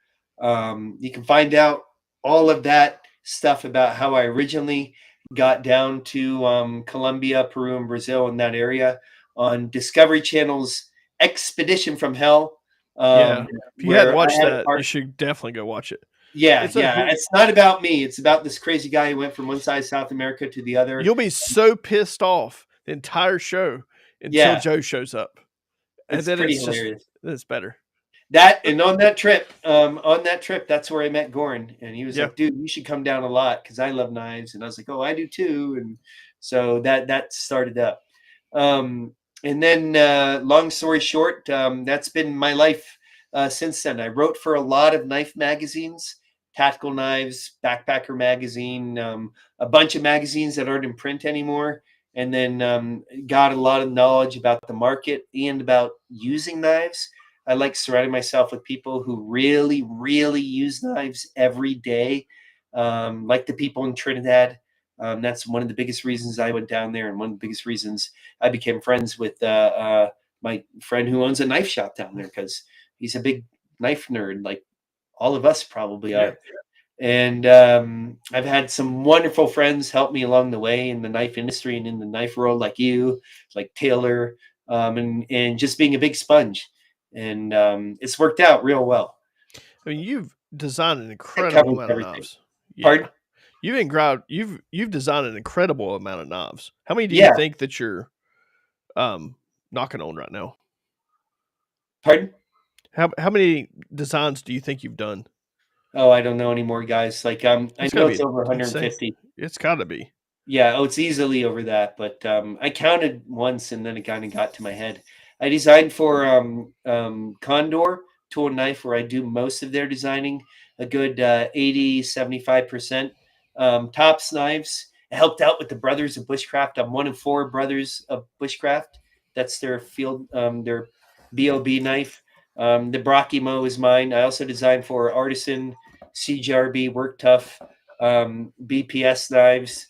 You can find out all of that stuff about how I originally got down to Colombia, Peru, and Brazil in that area on Discovery Channel's Expedition from Hell, Yeah. If you hadn't where I watched had a that, you part. should definitely go watch it. Yeah, It's a yeah. It's not about me. It's about this crazy guy who went from one side of South America to the other. you'll be so pissed off the entire show until Yeah, Joe shows up. And it's then pretty it's just hilarious. it's better. That and on that trip, that's where I met Goran, and he was Yeah. like, "Dude, you should come down a lot because I love knives." And I was like, "Oh, I do too." And so that started up. Um, and then, long story short, that's been my life since then. I wrote for a lot of knife magazines, Tactical Knives, Backpacker Magazine, a bunch of magazines that aren't in print anymore, and then got a lot of knowledge about the market and about using knives. I like surrounding myself with people who really, really use knives every day, like the people in Trinidad. That's one of the biggest reasons I went down there, and one of the biggest reasons I became friends with my friend who owns a knife shop down there, because he's a big knife nerd, like all of us probably Yeah. are. And I've had some wonderful friends help me along the way in the knife industry and in the knife world, like you, like Taylor, and just being a big sponge. And it's worked out real well. I mean, you've designed an It incredible covers amount of everything. knives. Yeah. Pardon? You've designed an incredible amount of knives. How many do you Yeah. think that you're knocking on right now? Pardon? How many designs do you think you've done? Oh, I don't know anymore, guys. Like, I It's gotta know it's be over insane. 150. It's gotta be. Yeah, oh, it's easily over that, but I counted once and then it kind of got to my head. I designed for Condor Tool and Knife, where I do most of their designing, a good 80, 75%. Tops Knives. I helped out with the Brothers of Bushcraft. I'm one of four Brothers of Bushcraft. That's their field, their BOB knife. The Brachimo is mine. I also designed for Artisan, CGRB, Work Tough, BPS knives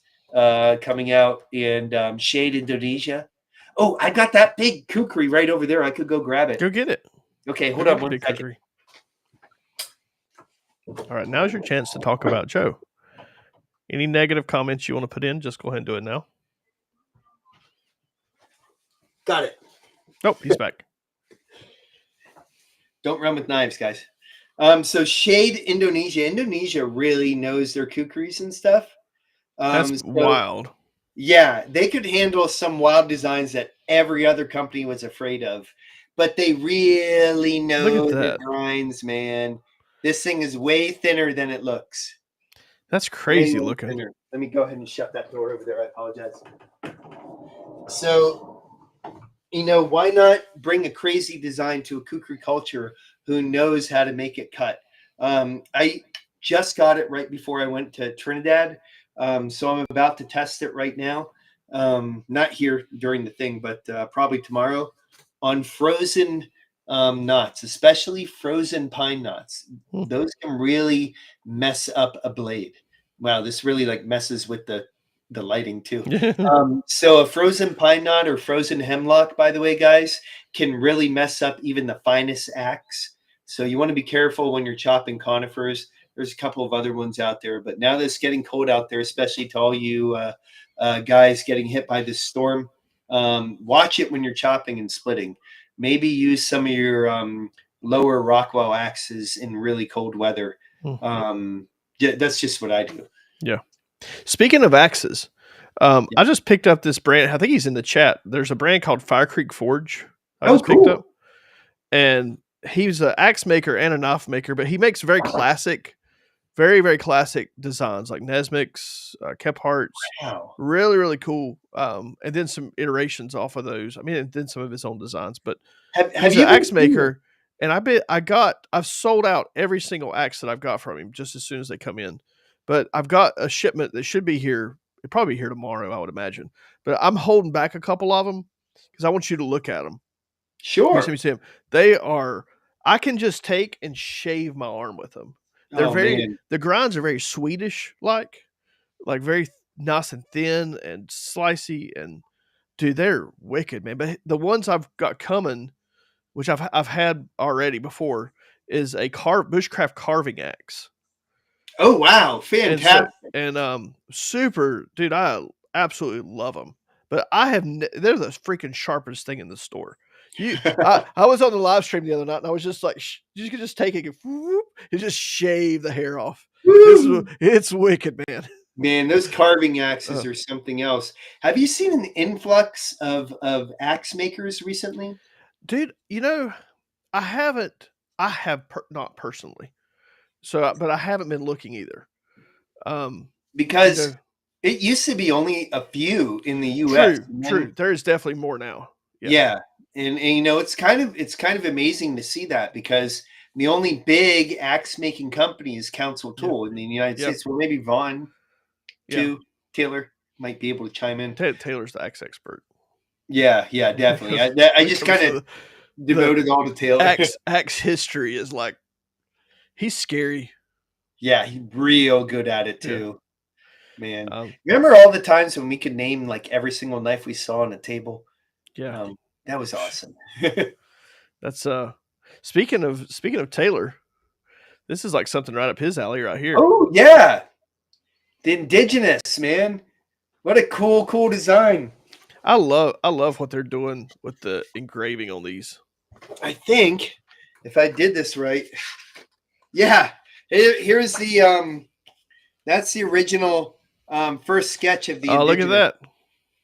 coming out, and Shade Indonesia. Oh, I got that big kukri right over there. I could go grab it. Go get it. Okay, Go hold get on the one big second. cookery. All right, now's your chance to talk about Joe. Any negative comments you want to put in, just go ahead and do it now. Got it. Nope, he's back. Don't run with knives, guys. So Shade Indonesia. Indonesia really knows their kukris and stuff. That's wild. Yeah, they could handle some wild designs that every other company was afraid of, but they really Look know at the that. grinds, man. This thing is way thinner than it looks. That's Way, crazy way looking. thinner. Let me go ahead and shut that door over there. I apologize. So, why not bring a crazy design to a kukri culture who knows how to make it cut? I just got it right before I went to Trinidad. So I'm about to test it right now. Not here during the thing, but probably tomorrow on frozen knots, especially frozen pine knots. Those can really mess up a blade. Wow, this really like messes with the lighting too. So a frozen pine knot or frozen hemlock, by the way, guys, can really mess up even the finest axe. So you want to be careful when you're chopping conifers. There's a couple of other ones out there, but now that it's getting cold out there, especially to all you guys getting hit by this storm, watch it when you're chopping and splitting. Maybe use some of your lower Rockwell axes in really cold weather. Yeah, that's just what I do. Yeah. Speaking of axes, I just picked up this brand. I think he's in the chat. There's a brand called Fire Creek Forge. I just picked up, and he's an axe maker and a knife maker, but he makes very classic, very very classic designs like Nesmic's, Kephart's. Wow. Really really cool. And then some iterations off of those. I mean, and then some of his own designs. But Have he's you an ever axe maker, and I've sold out every single axe that I've got from him just as soon as they come in. But I've got a shipment that should be here. It'll probably be here tomorrow, I would imagine. But I'm holding back a couple of them because I want you to look at them. Sure. Let me see them. They are. I can just take and shave my arm with them. They're man. The grinds are very Swedish like very nice and thin and slicey, and dude, they're wicked, man. But the ones I've got coming, which I've had already before, is a bushcraft carving axe. Oh wow, And so fantastic! super dude, I absolutely love them. But I have they're the freaking sharpest thing in the store. I was on the live stream the other night and I was just like, you could just take it and just shave the hair off. Woo! It's wicked, man. Man, those carving axes Uh, are something else. Have you seen an influx of axe makers recently? dude, I haven't. I have not personally. So, but I haven't been looking either. You Because know, it used to be only a few in the US. true, And true. then, There is definitely more now. Yeah, yeah. And it's kind of amazing to see that because the only big axe making company is Council yeah, Tool in the United yeah, States. Well, maybe Vaughn yeah. too. Taylor might be able to chime in. Taylor's the axe expert Yeah, definitely. I, I when it just comes kind to of the devoted all to Taylor. axe history. Is like he's scary. Yeah, he's real good at it Yeah. too. Man, Um, remember all the times when we could name like every single knife we saw on a table? yeah. That was awesome. That's speaking of Taylor, this is like something right up his alley right here. Oh yeah, the indigenous man. What a cool design. I love what they're doing with the engraving on these. I think if I did this right, yeah. Here's the that's the original first sketch of the Oh, look at indigenous. that.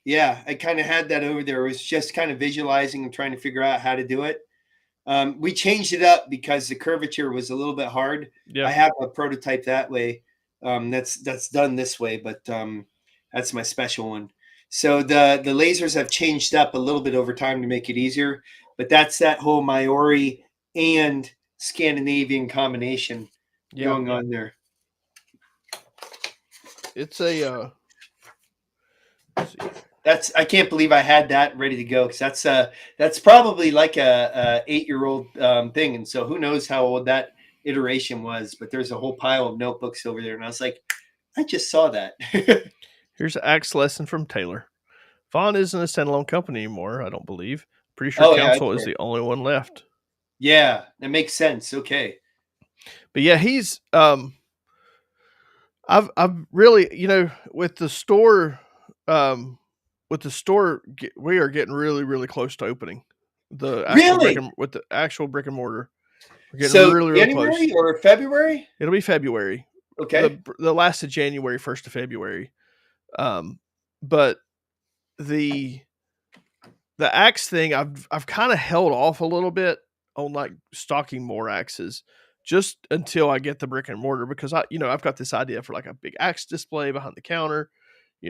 Yeah, I kind of had that over there. It was just kind of visualizing and trying to figure out how to do it. We changed it up because the curvature was a little bit hard. Yeah. I have a prototype that way. That's done this way, but that's my special one. So the lasers have changed up a little bit over time to make it easier. But that's that whole Maori and Scandinavian combination going on there. It's a I can't believe I had that ready to go because that's probably like a 8-year-old thing, and so who knows how old that iteration was. But there's a whole pile of notebooks over there, and I was like, I just saw that. Here's an axe lesson from Taylor. Vaughn isn't a standalone company anymore, I don't believe. Pretty sure Oh yeah, Council is the only one left. yeah, that makes sense. Okay. But yeah, he's I've really, with the store we are getting really really close to opening the actual Really? with the actual brick and mortar. We're getting So really really close. January or February? It'll be February. Okay. The last of January, 1st of February. But the axe thing, I've kind of held off a little bit on like stocking more axes just until I get the brick and mortar because I've got this idea for like a big axe display behind the counter,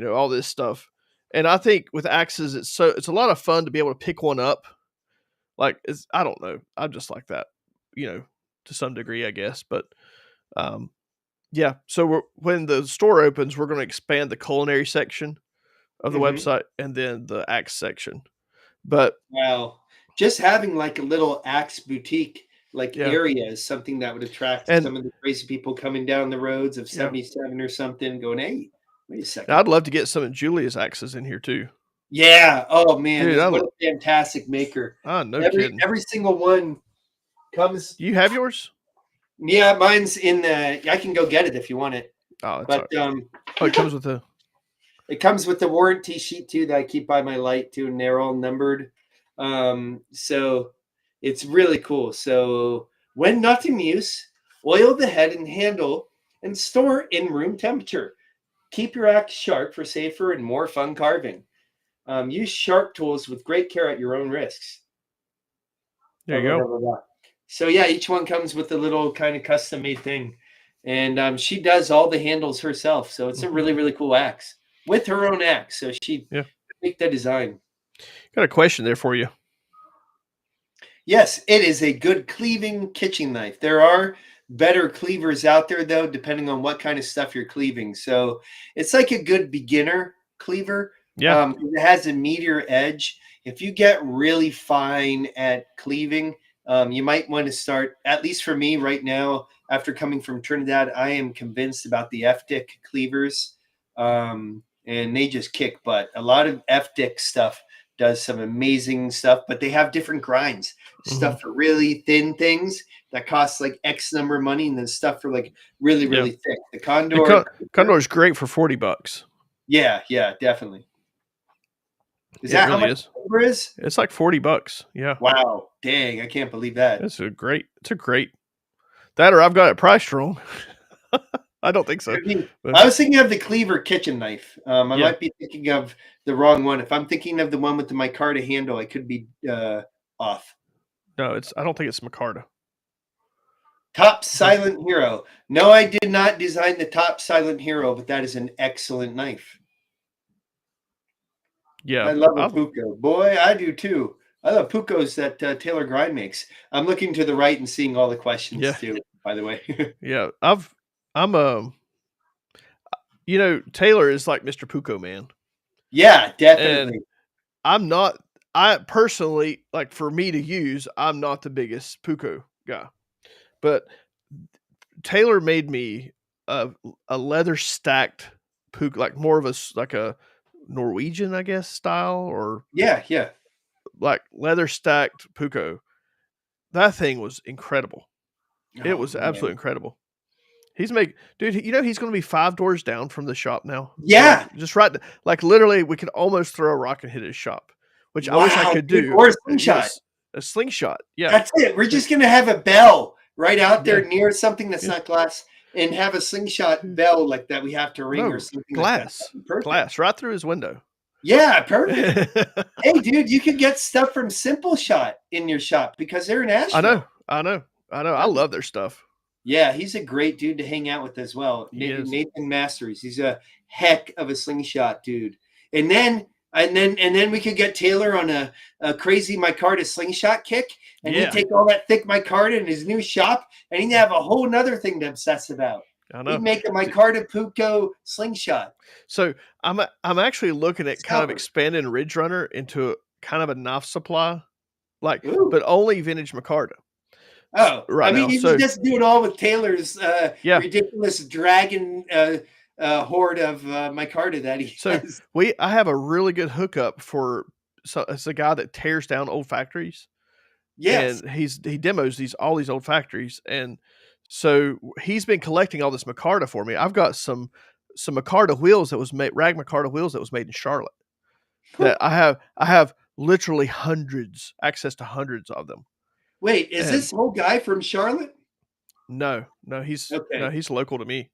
all this stuff. And I think with axes, it's a lot of fun to be able to pick one up. Like I don't know, I'm just like that, to some degree, I guess. But yeah, so when the store opens, we're going to expand the culinary section of the website and then the axe section. But wow, just having like a little axe boutique area is something that would attract some of the crazy people coming down the roads of 77 or something going, hey, wait a second. I'd love to get some of Julia's axes in here too. Yeah. Oh man, dude, what a fantastic maker. No kidding. Every single one comes. You have yours? Yeah, mine's in the. I can go get it if you want it. Oh, but it comes with the. It comes with the warranty sheet too that I keep by my light too, and they're all numbered. So it's really cool. So when not in use, oil the head and handle and store in room temperature. Keep your axe sharp for safer and more fun carving. Use sharp tools with great care at your own risks. There you go. So yeah, each one comes with a little kind of custom made thing. And she does all the handles herself. So it's a really, really cool axe with her own axe. So she make the design. Got a question there for you. Yes, it is a good cleaving kitchen knife. There are better cleavers out there though, depending on what kind of stuff you're cleaving. So it's like a good beginner cleaver. Yeah. It has a meteor edge. If you get really fine at cleaving, you might want to start, at least for me right now, after coming from Trinidad, I am convinced about the F-Dick cleavers. And they just kick butt. A lot of F-Dick stuff does some amazing stuff, but they have different grinds. Mhm. stuff for really thin things that costs like X number of money, and then stuff for like really, Yeah. really thick. The The Condor, Condor is great for $40. yeah, definitely. Is It that how really much is. the Cobra is? It's like $40. Yeah. Wow, dang, I can't believe that. It's a great that, or I've got it priced wrong. I don't think so. Could be. But I was thinking of the Cleaver kitchen knife. I yeah. might be thinking of the wrong one. If I'm thinking of the one with the micarta handle, I could be off. No, I don't think it's micarta. Top Silent Hero. No, I did not design the Top Silent Hero, but that is an excellent knife. Yeah. I love a Puko. Boy, I do too. I love Pukos that Taylor Grind makes. I'm looking to the right and seeing all the questions Yeah. too, by the way. Yeah. I'm Taylor is like Mr. Puko Man. Yeah, And definitely. I personally, like, for me to use, I'm not the biggest Puko guy. But Taylor made me a leather stacked Puko, like more of like a Norwegian, I guess, style, or Yeah. like leather stacked Puko. That thing was incredible. It Oh was man. absolutely incredible. He's going to be 5 doors down from the shop now. Yeah. Like, just right, like literally, we could almost throw a rock and hit his shop, which I wish I Wow, could dude, do. or a slingshot. A slingshot. Yeah. That's it. We're just gonna have a bell right out there Yeah. near something that's Yeah. not glass, and have a slingshot bell like that we have to ring or No, something glass. like that. Perfect. Glass right through his window. Yeah, perfect. Hey, dude, you could get stuff from Simple Shot in your shop because they're in Asheville. I know. I love their stuff. Yeah, he's a great dude to hang out with as well. He is. Nathan Masters. He's a heck of a slingshot dude. And then we could get Taylor on a crazy micarta slingshot kick, and Yeah. he'd take all that thick micarta in his new shop, and he'd have a whole nother thing to obsess about. I know. He'd make a micarta Puko slingshot. So I'm actually looking at kind of Scalper. expanding Ridge Runner into kind of a knife supply, like, Ooh. but only vintage micarta. Oh, Right I mean, now, you so can just do it all with Taylor's Yeah. ridiculous dragon horde of micarta that he So has. I have a really good hookup for. So it's a guy that tears down old factories. Yes. And he demos all these old factories, and so he's been collecting all this micarta for me. I've got some micarta wheels that was made, rag micarta wheels that was made in Charlotte. That I have literally access to hundreds of them. Wait, is And this whole guy from Charlotte? No, he's local to me.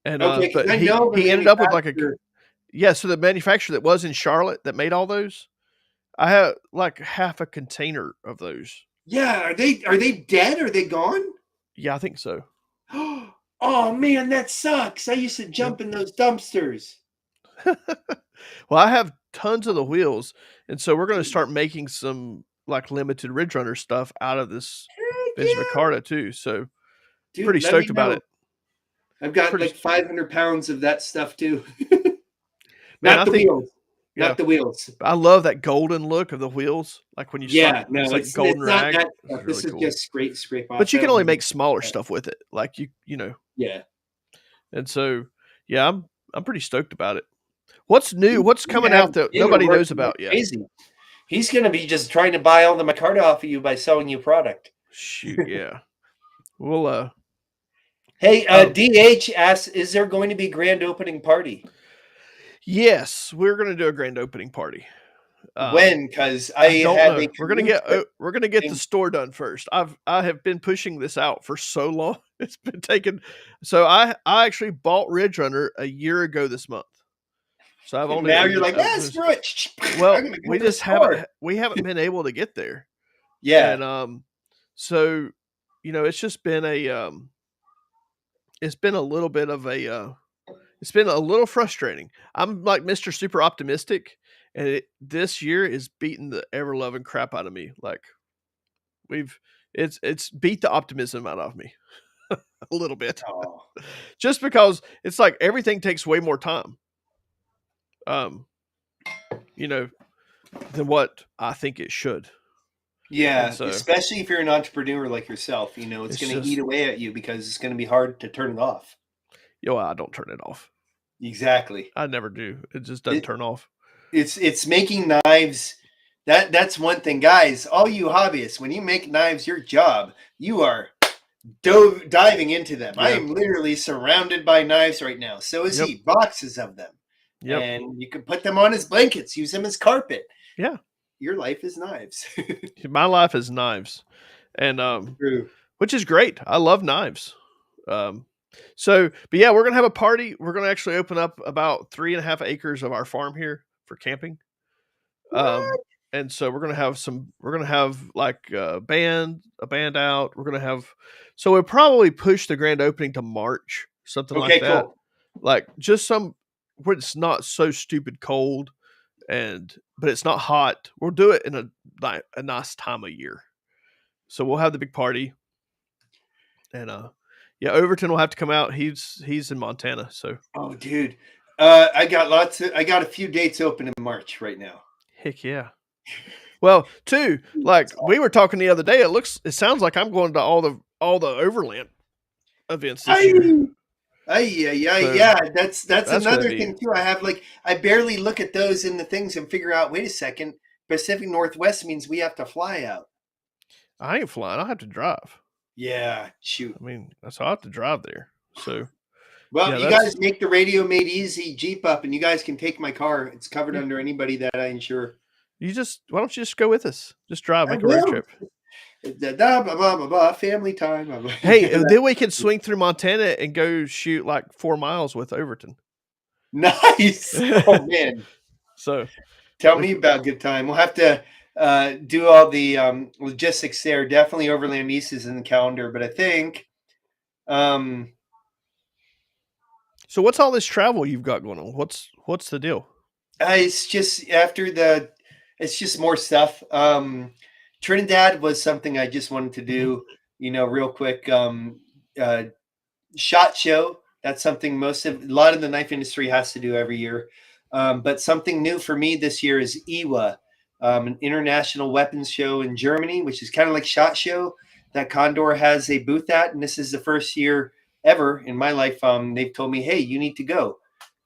And Okay, but because I know the he ended up with like manufacturer. so the manufacturer that was in Charlotte that made all those, I have like half a container of those. Yeah, are they dead? Are they gone? Yeah, I think so. Oh man, that sucks. I used to jump in those dumpsters. Well, I have tons of the wheels, and so we're going to start making some like limited Ridge Runner stuff out of this vintage Yeah. micarta too. So Dude, pretty let me stoked about know. it. I've got Pretty- like 500 pounds of that stuff too. Man, Not I the think- wheels. Yeah. Not the wheels. I love that golden look of the wheels, like when you Yeah, slap, no, it's like it's golden not rag. that It's stuff. really This is cool. just scrape off. But you I can don't only need make to- smaller stuff with it, like you know. Yeah. And so, yeah, I'm pretty stoked about it. What's new? What's You coming have out that Taylor nobody knows working about like yet? crazy. He's going to be just trying to buy all the micarta off of you by selling you product. Shoot, yeah. We'll Hey, DH asks, is there going to be grand opening party? yes, we're gonna do a grand opening party. When? Because I don't have know. a We're gonna get in- the store done first. I have been pushing this out for so long. It's been taking. So I actually bought Ridge Runner a year ago this month. So I've only now you're like, screw it. Well, I'm gonna go we to the just store. haven't been able to get there. Yeah. And so it's just been it's been a little bit of it's been a little frustrating. I'm like Mr. Super Optimistic, and this year is beating the ever loving crap out of me. Like it's beat the optimism out of me a little bit, Oh. just because it's like everything takes way more time. Than what I think it should. Yeah, So- especially if you're an entrepreneur like yourself, it's It's going to just- eat away at you because it's going to be hard to turn it off. I don't turn it off. Exactly. I never do. It just doesn't turn off. It's making knives That's one thing, guys. All you hobbyists, when you make knives your job, you are diving into them. I Yeah. am literally surrounded by knives right now. So is Yep. he. Boxes of them. Yep. And you can put them on his blankets, use them as carpet. Yeah. Your life is knives. My life is knives, and True. which is great. I love knives. So, but yeah, we're gonna have a party. We're gonna actually open up about 3.5 acres of our farm here for camping. What? And so we're gonna have some. We're gonna have like a band out. We're gonna have. So we'll probably push the grand opening to March, something like Okay, that. cool. Like just some where it's not so stupid cold, but it's not hot. We'll do it in a nice time of year. So we'll have the big party, and yeah, Overton will have to come out. He's in Montana, so Oh, dude. I got a few dates open in March right now. heck yeah. Well, too, like we were talking the other day, it sounds like I'm going to all the Overland events this year. So Yeah. That's that's gonna another be. thing too. I barely look at those in the things and figure out, wait a second, Pacific Northwest means we have to fly out. I ain't flying. I have to drive. Yeah, shoot. I mean, that's I have to drive there. So Well, yeah, you that's guys make the Radio Made Easy Jeep up and you guys can take my car. It's covered Yeah. under anybody that I insure. why don't you just go with us? Just drive, I make a road will. trip. Blah, blah, blah, blah, family time. Hey, then we can swing through Montana and go shoot like 4 miles with Overton. Nice. Oh man. So Tell me about good time. We'll have to do all the logistics there. Definitely Overland East is in the calendar, but I think So what's all this travel you've got going on? What's the deal? it's just it's just more stuff. Trinidad was something I just wanted to do, real quick. SHOT Show. That's something a lot of the knife industry has to do every year. But something new for me this year is IWA, an international weapons show in Germany, which is kind of like SHOT Show that Condor has a booth at. And this is the first year ever in my life. They've told me, hey, you need to go.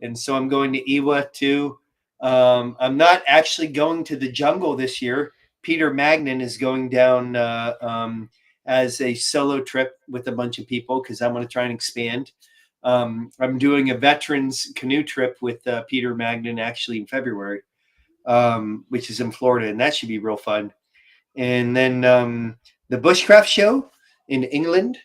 And so I'm going to IWA too. I'm not actually going to the jungle this year. Peter Magnan is going down as a solo trip with a bunch of people because I want to try and expand. I'm doing a veterans canoe trip with Peter Magnan actually in February, which is in Florida, and that should be real fun. And then the Bushcraft show in England,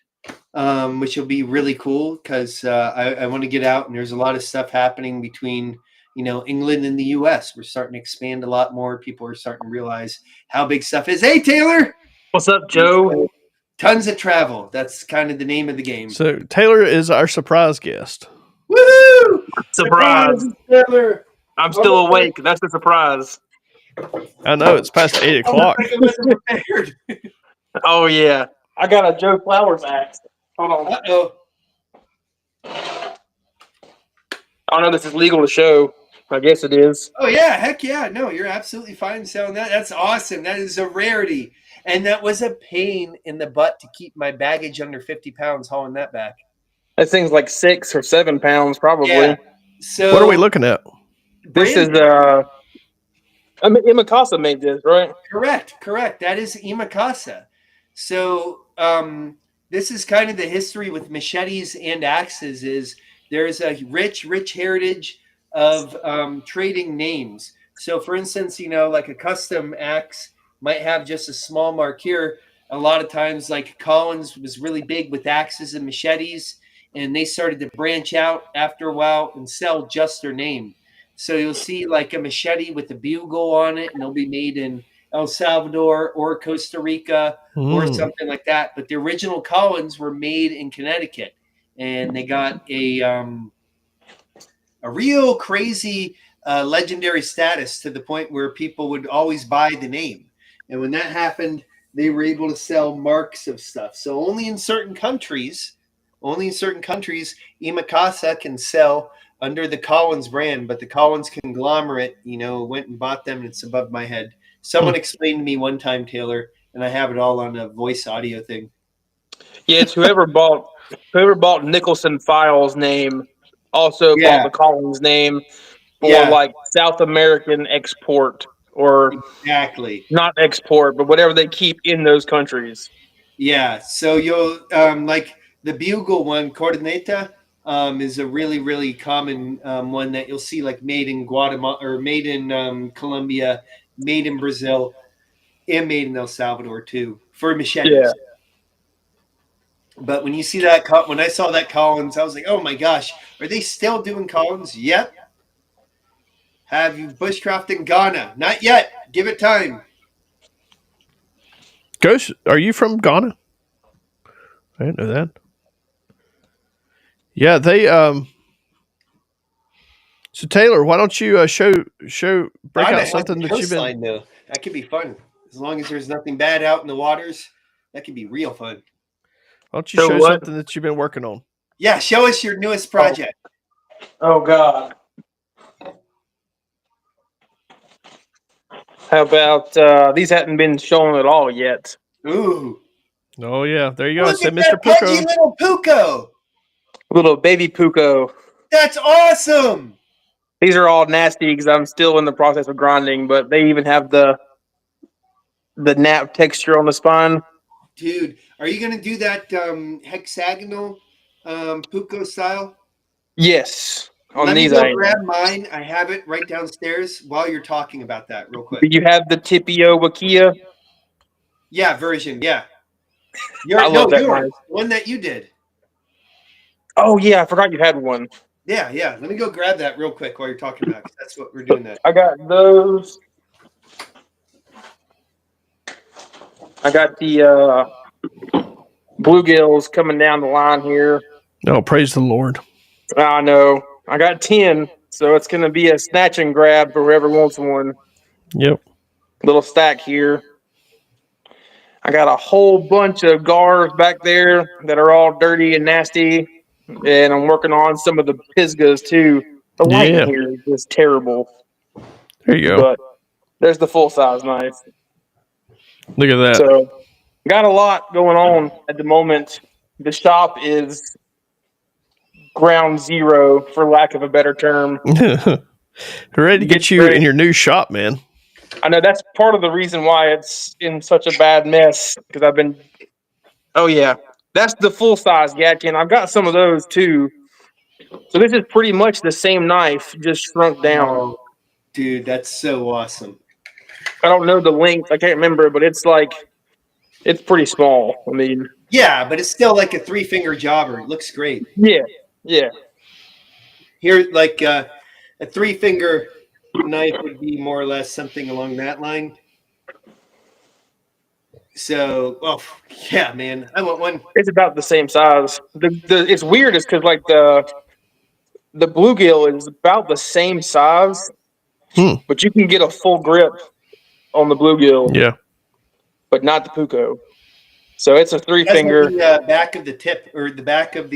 which will be really cool because I want to get out, and there's a lot of stuff happening between England and the U.S. We're starting to expand a lot more. People are starting to realize how big stuff is. Hey, Taylor. What's up, Joe? Tons of travel. That's kind of the name of the game. So Taylor is our surprise guest. Woo! Surprise. Taylor. I'm still awake. That's a surprise. I know it's past 8 o'clock. I wasn't prepared. Oh, yeah. I got a Joe Flowers axe. Hold on. Uh-oh. I don't know if this is legal to show. I guess it is. Oh, yeah. Heck yeah. No, you're absolutely fine selling that. That's awesome. That is a rarity. And that was a pain in the butt to keep my baggage under 50 pounds hauling that back. That thing's like 6 or 7 pounds, probably. Yeah. So What are we looking at? This is Imakasa made this, right? Correct. That is Imakasa. So this is kind of the history with machetes and axes. Is there's a rich heritage of trading names. So, for instance, like a custom axe might have just a small mark here. A lot of times, like Collins was really big with axes and machetes, and they started to branch out after a while and sell just their name. So you'll see like a machete with a bugle on it, and they'll be made in El Salvador or Costa Rica or something like that. But the original Collins were made in Connecticut, and they got a real crazy legendary status to the point where people would always buy the name. And when that happened, they were able to sell marks of stuff. So only in certain countries, Imakasa can sell under the Collins brand, but the Collins conglomerate, went and bought them, and it's above my head. Someone explained to me one time, Taylor, and I have it all on a voice audio thing. Yeah, it's whoever bought Nicholson Files' name also bought the Collins name for like South American export or Exactly. not export, but whatever they keep in those countries. Yeah. So you'll like the bugle one, corneta, is a really, really common one that you'll see like made in Guatemala or made in Colombia, made in Brazil, and made in El Salvador too for machetes. Yeah. But when you see that, when I saw that Collins, I was like, oh my gosh, are they still doing Collins? Yep. Have you bushcraft in Ghana? Not yet. Give it time. Ghost, are you from Ghana? I didn't know that. Yeah, they So Taylor, why don't you break Ghana out has something the that you've been? coastline though. That could be fun as long as there's nothing bad out in the waters. That could be real fun. Why don't you So show what? something that you've been working on? Yeah, show us your newest project. Oh God. How about these haven't been shown at all yet? Ooh, Oh yeah, there you go. I look said at that Mr. pudgy Puko. little Puko. Little baby Puko. That's awesome, These are all nasty because I'm still in the process of grinding, but they even have the nap texture on the spine. dude. Are you gonna do that hexagonal Puko style? Yes, on Let me these go I am. grab mine. I have it right downstairs while you're talking about that, real quick. Do you have the Tipio Wakia? Yeah, version. Yeah, I love that yours, knife. one that you did. Oh yeah, I forgot you had one. Yeah, yeah. Let me go grab that real quick while you're talking about it, 'cause that's what we're doing. That. I got those. I got the bluegills coming down the line here. Oh, praise the Lord. I know. I got 10, so it's going to be a snatch and grab for whoever wants one. Yep. Little stack here. I got a whole bunch of gars back there that are all dirty and nasty, and I'm working on some of the Pisgahs too. The lighting Yeah. here is just terrible, There you go. but there's the full size knife. Look at that. So got a lot going on at the moment. The shop is ground zero, for lack of a better term. Ready to get you in your new shop, man. I know that's part of the reason why it's in such a bad mess because I've been. Oh yeah, that's the full size Gatkin. I've got some of those too. So this is pretty much the same knife, just shrunk down. Oh, dude, that's so awesome. I don't know the length. I can't remember, but it's pretty small. I mean, Yeah, but it's still like a 3-finger jobber. It looks great. yeah. Here, like a 3-finger knife would be more or less something along that line. So, oh yeah, man, I want one. It's about the same size. It's weird, is because like the bluegill is about the same size, but you can get a full grip on the bluegill. Yeah. But not the Puko. So it's a 3-finger. The back of the tip or the back of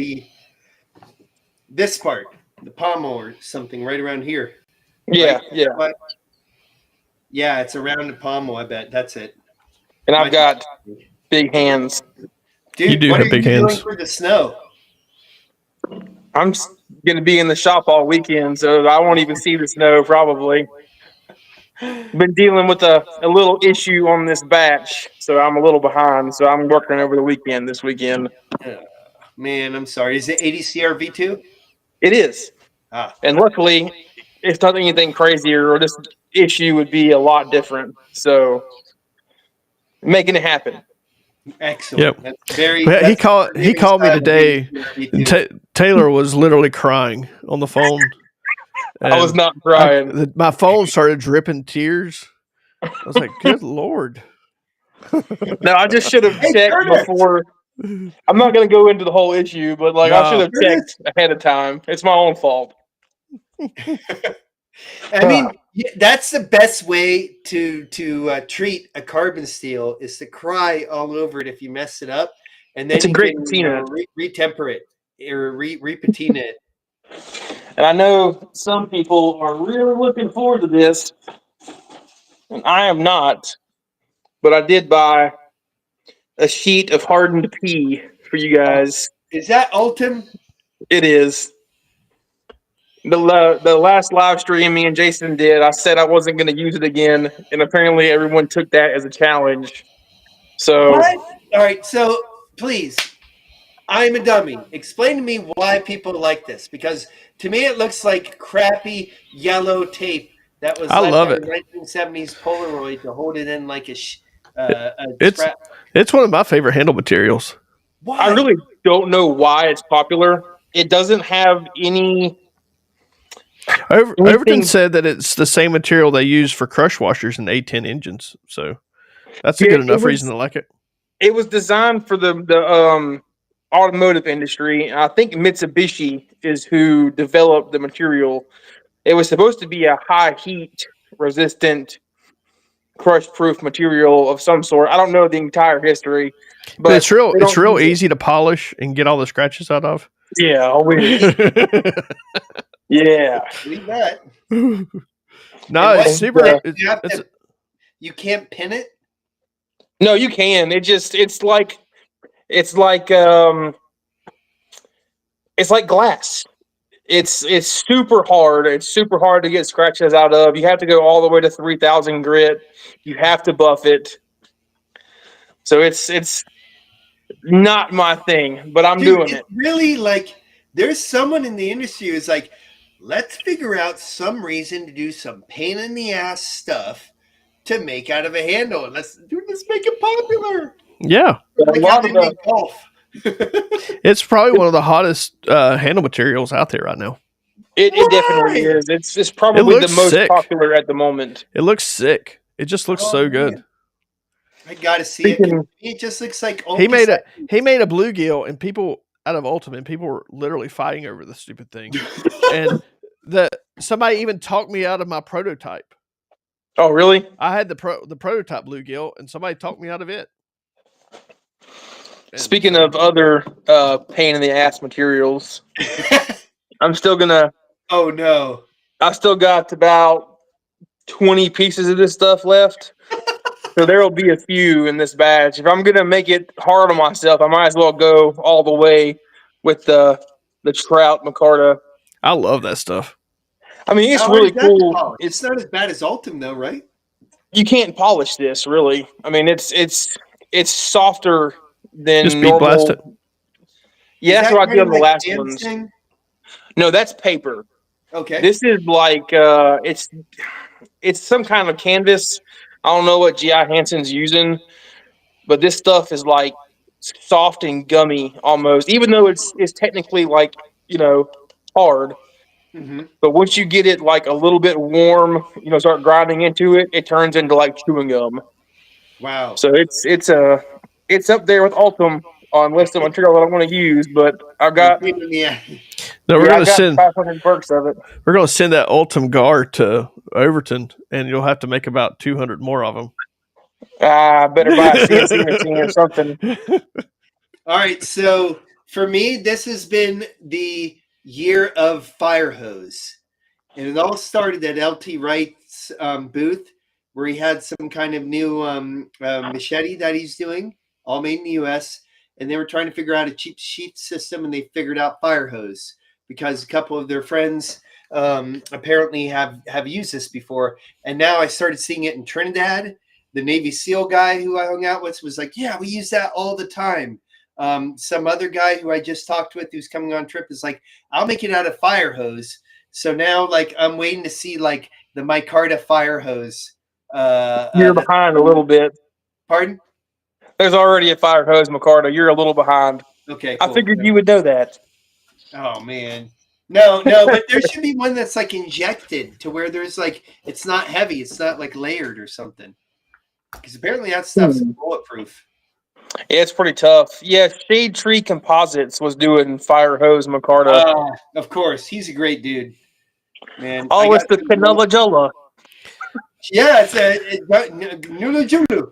this part, the pommel or something right around here. Yeah, right? yeah. But, yeah, it's around the pommel. I bet that's it. And I've got big hands. Dude, You do what have are big you hands. doing for the snow? I'm going to be in the shop all weekend, so I won't even see the snow probably. Been dealing with a little issue on this batch, so I'm a little behind. So I'm working over the weekend this weekend. Man, I'm sorry. Is it 80 CR V2? It is. Ah, And luckily, it's not anything crazier, or this issue would be a lot different. So making it happen. excellent. Yep. That's very. Well, he that's called me style of today. 80 CR V2. Taylor was literally crying on the phone. I was not crying. My phone started dripping tears. I was like, "Good Lord!" No, I just should have Hey, checked Curtis! before. I'm not going to go into the whole issue, but like I should have checked ahead of time. It's my own fault. I mean, that's the best way to treat a carbon steel is to cry all over it if you mess it up, and then It's a you great can patina. retemper it or repatina it. And I know some people are really looking forward to this, and I am not. But I did buy a sheet of hardened pea for you guys. Is that Ultim? It is. The last live stream me and Jason did, I said I wasn't going to use it again, and apparently everyone took that as a challenge. So What? All right, so please, I'm a dummy. Explain to me why people like this, because to me it looks like crappy yellow tape that was I left love on it. a 1970s Polaroid to hold it in like a It's scrap. it's one of my favorite handle materials. Why? I really don't know why it's popular. It doesn't have anything. Overton said that it's the same material they use for crush washers and A10 engines, so that's a Yeah, good enough reason to like it. it was designed for the automotive industry. I think Mitsubishi is who developed the material. It was supposed to be a high heat resistant crush proof material of some sort. I don't know the entire history, But but they it's don't real use it. easy to polish and get all the scratches out of. Yeah, I wish. Yeah. Believe that. No, And it's what- super. you have It's to, you can't pin it. No, you can. It's like it's like glass. It's super hard. It's super hard to get scratches out of. You have to go all the way to 3,000 grit. You have to buff it. So it's not my thing, but I'm Dude, doing it's it. really like there's someone in the industry who's like, let's figure out some reason to do some pain in the ass stuff to make out of a handle, and let's make it popular. yeah. A Like how lot they of the make golf. It's probably one of the hottest handle materials out there right now. it definitely Right. is. It's probably the looks most sick. popular at the moment. It looks sick. It just looks Oh, so man. good. I gotta see it. Speaking- It just looks like He made a Oki bluegill, and people out of Ultimate, people were literally fighting over the stupid thing. And somebody even talked me out of my prototype. Oh, really? I had the prototype bluegill, and somebody talked me out of it. And Speaking so- of other pain in the ass materials, I'm still gonna. Oh no. I still got about 20 pieces of this stuff left. So there will be a few in this batch. If I'm gonna make it hard on myself, I might as well go all the way with the Trout Micarta. I love that stuff. I mean, it's How hard really is that to cool. polish? It's not as bad as Ultim though, right? You can't polish this really. I mean, it's softer than Just beat normal. blast it. Yeah, Is that's that what I did kind on of the like last sand ones. thing? No, that's paper. Okay. This is like it's some kind of canvas. I don't know what G.I. Hansen's using, but this stuff is like soft and gummy almost, even though it's technically like, hard. Mm-hmm. But once you get it like a little bit warm, start grinding into it, it turns into like chewing gum. Wow. So it's up there with Ultim on list of material that I want to use, but I got Yeah. No, we're I gonna got send 500 perks of it. that Ultim Gar to Overton, and you'll have to make about 200 more of them. I better buy a CNC machine or something. All right. So for me, this has been the year of fire hose. And it all started at LT Wright's booth, where he had some kind of new machete that he's doing, all made in the US. And they were trying to figure out a cheap sheath system, and they figured out fire hose because a couple of their friends apparently have used this before. And now I started seeing it in Trinidad. The Navy SEAL guy who I hung out with was like, yeah, we use that all the time. Some other guy who I just talked with who's coming on trip is like, I'll make it out of fire hose. So now, like, I'm waiting to see like the micarta fire hose. You're behind a little bit. Pardon? There's already a fire hose, Micarta. You're a little behind. Okay, I cool. figured you would know that. Oh man, no, but there should be one that's like injected to where there's like it's not heavy, it's not like layered or something. Because apparently that stuff's bulletproof. Yeah, it's pretty tough. Yeah, Shade Tree Composites was doing fire hose, Micarta. Of course, he's a great dude, man. Oh, it's the Canella Jolla. Yeah, it's Nula Julu.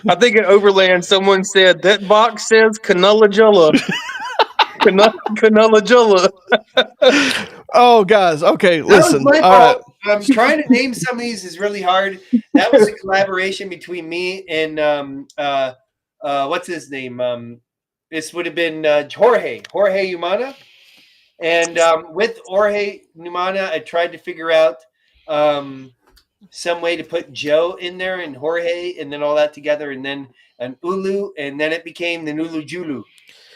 I think in Overland, someone said that box says Canella Jolla. Canella Jolla. Oh, guys. Okay, listen. That was my All right. fault. Trying to name some of these is really hard. That was a collaboration between me and what's his name? This would have been Jorge Humana, And with Jorge Numana, I tried to figure out some way to put Joe in there and Jorge and then all that together and then an Ulu and then it became the Nulu Julu.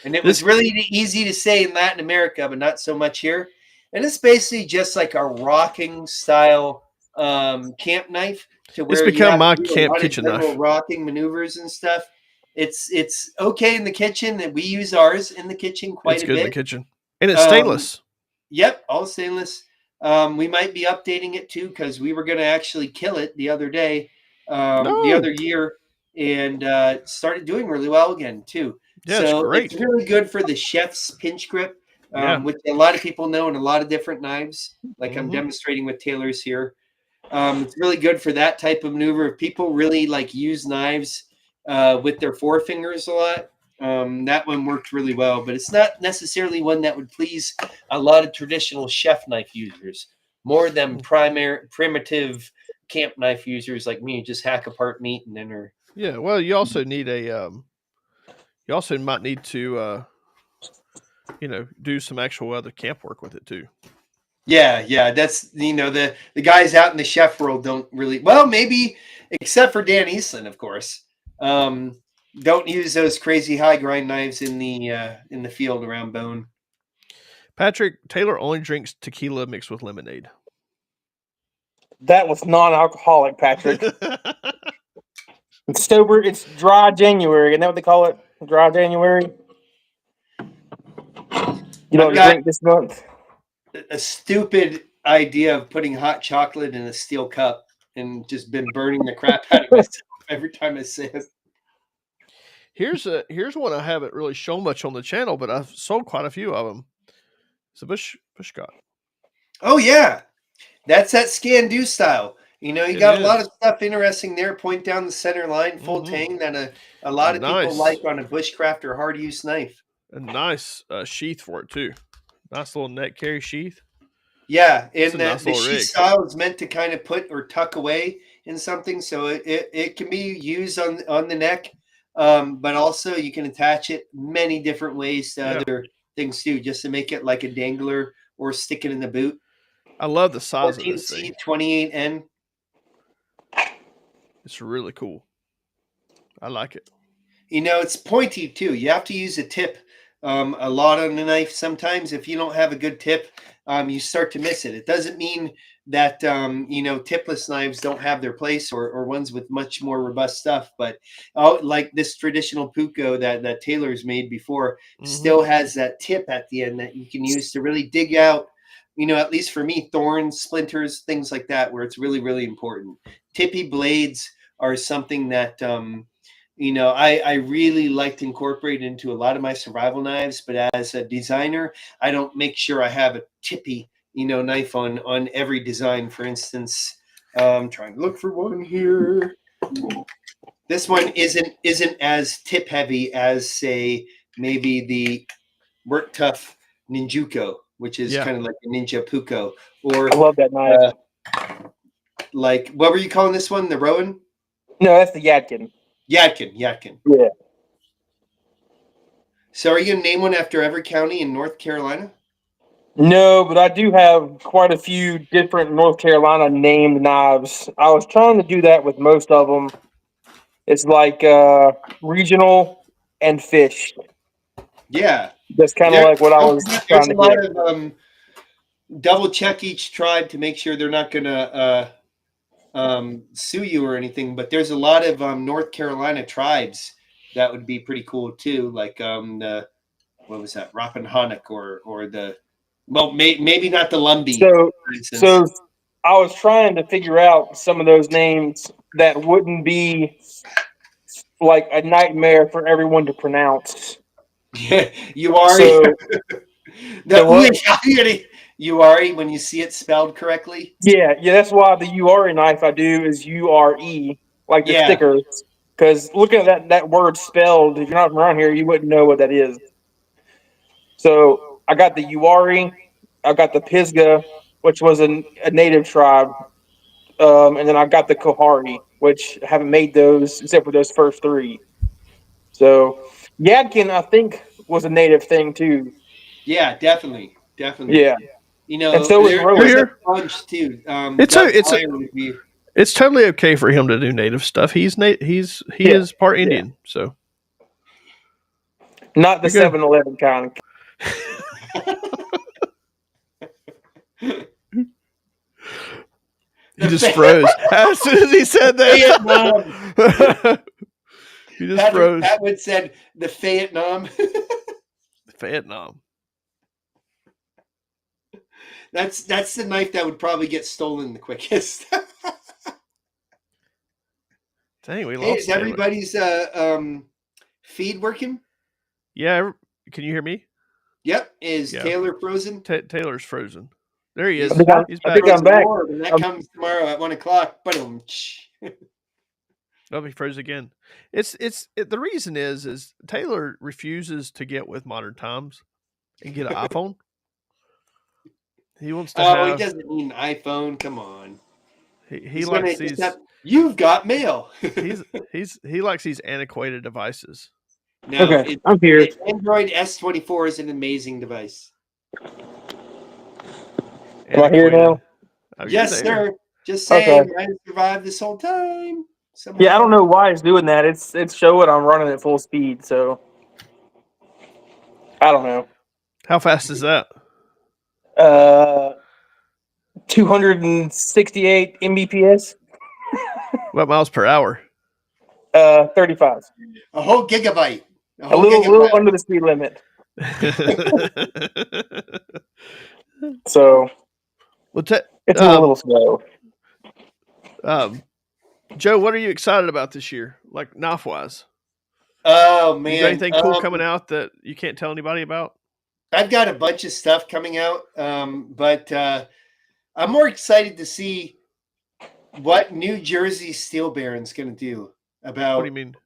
And it was This really easy to say in Latin America, but not so much here. And it's basically just like a rocking style camp knife to it's where you become have my to do a camp lot of kitchen general knife. rocking maneuvers and stuff. It's okay in the kitchen. That we use ours in the kitchen quite It's a good in the bit. kitchen, and it's Um, stainless. Yep, all stainless. We might be updating it too because we were going to actually kill it the other day, the No, other year, and started doing really well again too. yeah, it's So it's great. really good for the chef's pinch grip, Yeah. which a lot of people know in a lot of different knives. Like I'm Hmm. demonstrating with Taylor's here. It's really good for that type of maneuver. If people really like use knives with their forefingers a lot, that one worked really well. But it's not necessarily one that would please a lot of traditional chef knife users, more than primary primitive camp knife users like me, just hack apart meat and then are. Yeah. Well, you also need a. You also might need to, do some actual other camp work with it too. Yeah. That's the guys out in the chef world don't really well maybe except for Dan Eastland, of course. Um, don't use those crazy high grind knives in the field around bone. Patrick Taylor only drinks tequila mixed with lemonade. That was non-alcoholic, Patrick. It's sober. It's dry January. Isn't that what they call it? Dry January. You I've don't got drink this month. a stupid idea of putting hot chocolate in a steel cup and just been burning the crap out of myself every time I say it. Here's one I haven't really shown much on the channel, but I've sold quite a few of them. It's a Bushcott. Oh yeah, that's that scan do style. You It got a lot of is. stuff interesting there. Point down the center line, full Mm-hmm. tang that a lot of people like Nice. on a bushcraft or hard use knife. A nice sheath for it too. Nice little neck carry sheath. Yeah, It's and a nice the little sheath rig. style is meant to kind of put or tuck away in something, so it can be used on the neck, but also you can attach it many different ways to Yeah. other things too, just to make it like a dangler or stick it in the boot. I love the size of this 14C, thing. 28N. It's really cool. I like it. It's pointy too. You have to use a tip a lot on the knife. Sometimes, if you don't have a good tip, you start to miss it. It doesn't mean that tipless knives don't have their place or ones with much more robust stuff. But like this traditional puko that Taylor's made before, Mm-hmm. still has that tip at the end that you can use to really dig out. At least for me, thorns, splinters, things like that, where it's really, really important. Tippy blades are something that I really like to incorporate into a lot of my survival knives, but as a designer, I don't make sure I have a tippy, knife on every design. For instance, I'm trying to look for one here. This one isn't as tip heavy as say maybe the Work Tough Ninjuko, which is Yeah. kind of like a Ninja Puko, or I love that knife. like what were you calling this one? The Rowan? No, that's the Yadkin. Yadkin. Yeah. So are you gonna name one after every county in North Carolina? No, but I do have quite a few different North Carolina named knives. I was trying to do that with most of them. It's like regional and fish. Yeah, That's kind of there, like what I don't was forget, there's trying a to lot hit. of double check each tribe to make sure they're not gonna sue you or anything. But there's a lot of North Carolina tribes that would be pretty cool too, like the what was that, Rappahannock or the maybe not the Lumbee, So, for instance. so I was trying to figure out some of those names that wouldn't be like a nightmare for everyone to pronounce. Uari, So the the what? Uari when you see it spelled correctly. Yeah, that's why the URE knife I do is URE, like the Yeah, stickers. Because looking at that word spelled, if you're not from around here, you wouldn't know what that is. So I got the URE, I got the Pisgah, which was a native tribe, and then I got the Kohari, which I haven't made those except for those first three. So Yadkin, I think, was a native thing too. yeah, definitely. definitely. Yeah, You and know, so is there's Rowan. a bunch too. It's Doug a, it's a, Meyer would be. it's totally okay for him to do native stuff. He Yeah, is part yeah. Indian, so Not the you're good. 7-Eleven kind. He The just froze as soon as he said Vietnam. that. He just froze. Pat would said the Vietnam. Vietnam. That's the knife that would probably get stolen the quickest. Dang, we Hey, lost is Taylor. everybody's feed working? Yeah, can you hear me? Yep. Is Yeah. Taylor frozen? Taylor's frozen. There he is. He's back. He's I back. think I'm back. And that comes tomorrow at 1:00. Boom. Oh, he froze again. The reason is Taylor refuses to get with modern times and get an iPhone. He wants to Oh, he have. doesn't need an iPhone. Come on. He He's likes gonna these. accept, you've got mail. He likes these antiquated devices. No, Okay, I'm here. the Android S24 is an amazing device. Am I here now? Oh, Yes, you're there. sir. Just saying, Okay. I survived this whole time. Somehow. Yeah, I don't know why it's doing that. It's showing I'm running at full speed, so I don't know. How fast is that? 268 Mbps. What miles per hour? 35. A whole gigabyte. A little under the speed limit. So Well, it's a little slow. Joe, what are you excited about this year? Like knife wise? Oh man, You got anything cool coming out that you can't tell anybody about? I've got a bunch of stuff coming out, but I'm more excited to see what New Jersey Steel Baron's going to do about What do you mean?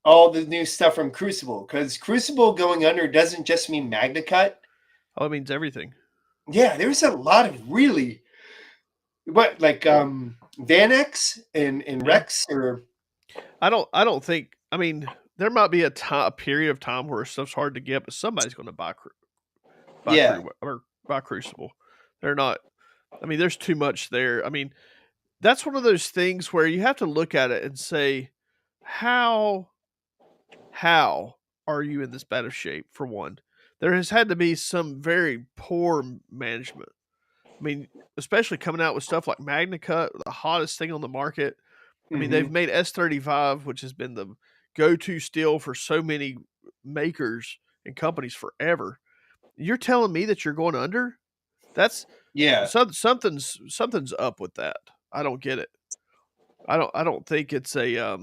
all the new stuff from Crucible. Because Crucible going under doesn't just mean Magna Cut. Oh, it means everything. Yeah, there's a lot of really, like Vanex and Rex or. I don't think. I mean, there might be a period of time where stuff's hard to get, but somebody's going to buy Crucible. They're not. I mean, there's too much there. I mean, that's one of those things where you have to look at it and say, how are you in this bad of shape? For one, there has had to be some very poor management. I mean, especially coming out with stuff like Magna Cut, the hottest thing on the market. I mean, they've made S35, which has been the go-to steel for so many makers and companies forever. You're telling me that you're going under? That's something's up with that. I don't get it. I don't think it's a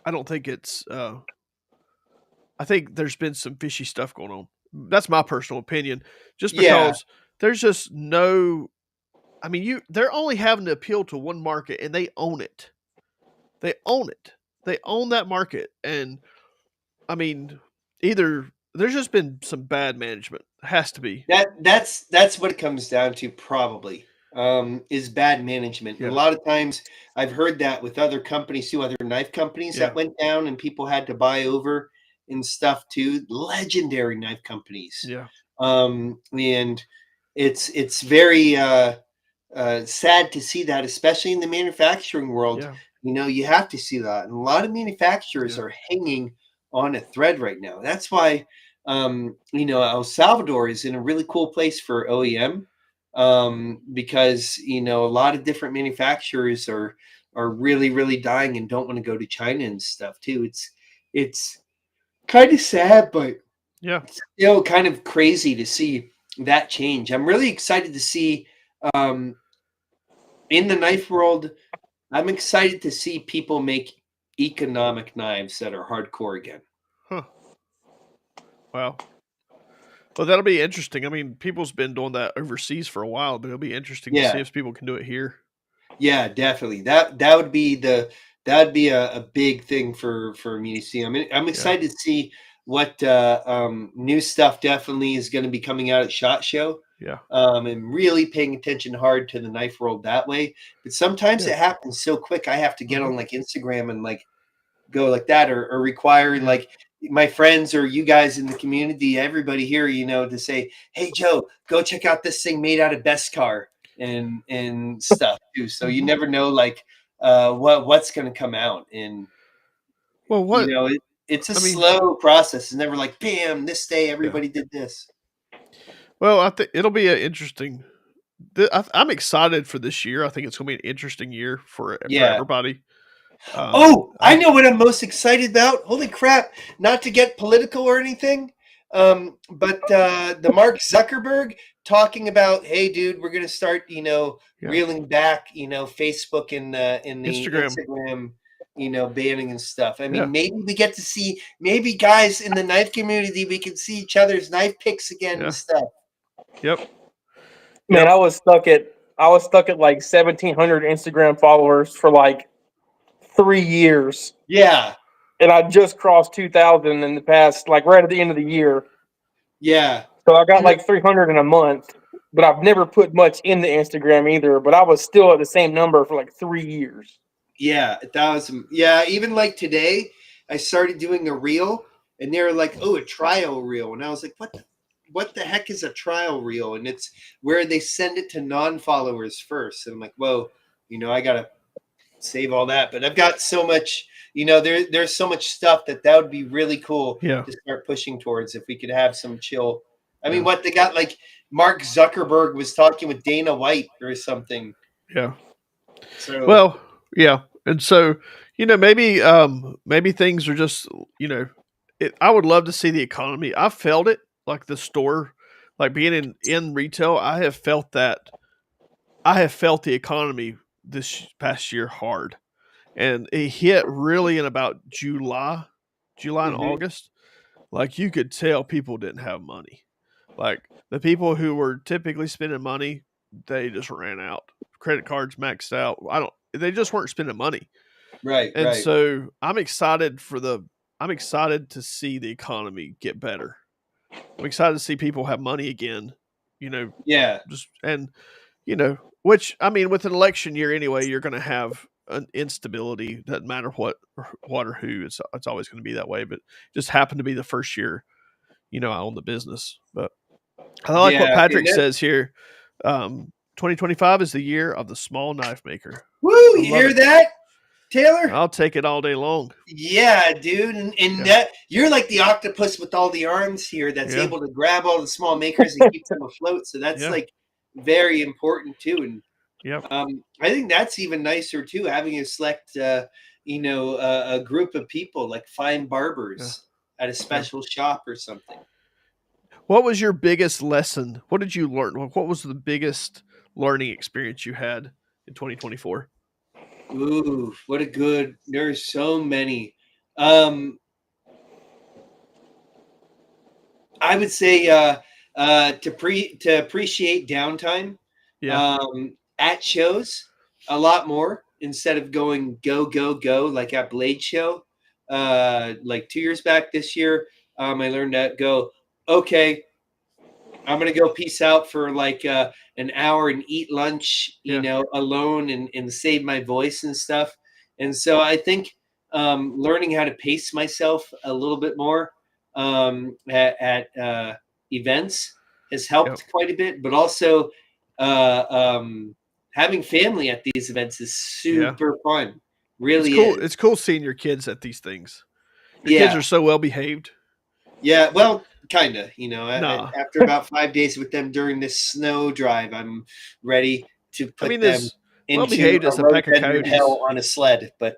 I don't think it's I think there's been some fishy stuff going on. That's my personal opinion. Just because there's just no. I mean, they're only having to appeal to one market, and they own it. They own it. They own that market, and I mean, either there's just been some bad management. It has to be. That's what it comes down to, probably. Is bad management. Yeah. A lot of times I've heard that with other companies too, other knife companies that went down and people had to buy over and stuff too. Legendary knife companies. Yeah. And it's very sad to see that, especially in the manufacturing world. Yeah. You know, you have to see that. And a lot of manufacturers are hanging on a thread right now. That's why you know, El Salvador is in a really cool place for OEM. Because you know, a lot of different manufacturers are really, really dying and don't want to go to China and stuff too. It's kind of sad, but it's still kind of crazy to see that change. I'm really excited to see in the knife world. I'm excited to see people make economic knives that are hardcore again. Huh. Wow. Well, that'll be interesting. I mean, people's been doing that overseas for a while, but it'll be interesting to see if people can do it here. Yeah, definitely. That would be a big thing for me to see. I mean, I'm excited to see what new stuff definitely is going to be coming out at SHOT Show. Yeah. And really paying attention hard to the knife world that way. But sometimes it happens so quick. I have to get on like Instagram and like go like that or require like my friends or you guys in the community, everybody here, to say, "Hey, Joe, go check out this thing made out of Beskar and stuff too." So you never know, like what's going to come out, and Well, what it's a I mean, slow process. It's never like, bam, this day yeah. everybody did this. Well, I think it'll be an interesting. I'm excited for this year. I think it's going to be an interesting year for Yeah. everybody. Oh, I know what I'm most excited about. Holy crap. Not to get political or anything, but the Mark Zuckerberg talking about, hey, dude, we're going to start, reeling back, Facebook in the Instagram. Instagram, banning and stuff. I mean, Yeah. maybe we get to see, maybe guys in the knife community, we can see each other's knife picks again Yeah. and stuff. Yep. Man, I was stuck at like 1,700 Instagram followers for like 3 years, Yeah. and I just crossed 2,000 in the past, like right at the end of the year. Yeah. So I got like 300 in a month, but I've never put much into Instagram either. But I was still at the same number for like 3 years. Yeah, 1,000. Yeah, even like today, I started doing a reel, and they were like, "Oh, a trial reel," and I was like, what the heck is a trial reel?" And it's where they send it to non-followers first. And I'm like, "Whoa, I gotta save all that." But I've got so much, there's so much stuff that would be really cool Yeah. to start pushing towards if we could have some chill. I mean, Yeah. what they got, like Mark Zuckerberg was talking with Dana White or something. Yeah. So Well, yeah, and so maybe things are just I would love to see the economy. I felt it, like the store, like being in retail. I have felt that. I have felt the economy this past year hard, and it hit really in about July and mhm. August. Like you could tell people didn't have money. Like the people who were typically spending money, they just ran out. Credit cards maxed out. They just weren't spending money. Right, And right. so I'm excited to see the economy get better. I'm excited to see people have money again, Yeah. just and which I mean with an election year anyway, you're going to have an instability. Doesn't matter what or who. It's always going to be that way. But just happened to be the first year, I own the business. But I like what Yeah. And Patrick that, says here. 2025 is the year of the small knife maker. woo, I you love hear it. that, Taylor? I'll take it all day long. Yeah, dude. And Yeah. that you're like the octopus with all the arms here that's Yeah. able to grab all the small makers and keep them afloat. So that's Yeah. like very important too. And Yep. I think that's even nicer too, having you select a group of people like fine barbers at a special shop or something. What was your biggest lesson? What did you learn? What was the biggest learning experience you had in 2024? Ooh, what a good. There's so many. Um, I would say to appreciate downtime Yeah. at shows a lot more instead of going go go go like at Blade Show. Like 2 years back, this year, I learned that go. Okay, I'm gonna go peace out for like an hour and eat lunch, Yeah. alone and save my voice and stuff. And so I think learning how to pace myself a little bit more at events has helped Yep. quite a bit. But also having family at these events is Yeah. super fun. It's Really cool. is. It's cool seeing your kids at these things. Your kids Yeah. are so well behaved. Yeah, well, kind of. Nah. After about 5 days with them during this snow drive, I'm ready to I put mean, them as well into behaved a as a pack of rhododendron coyotes. hell on a sled. But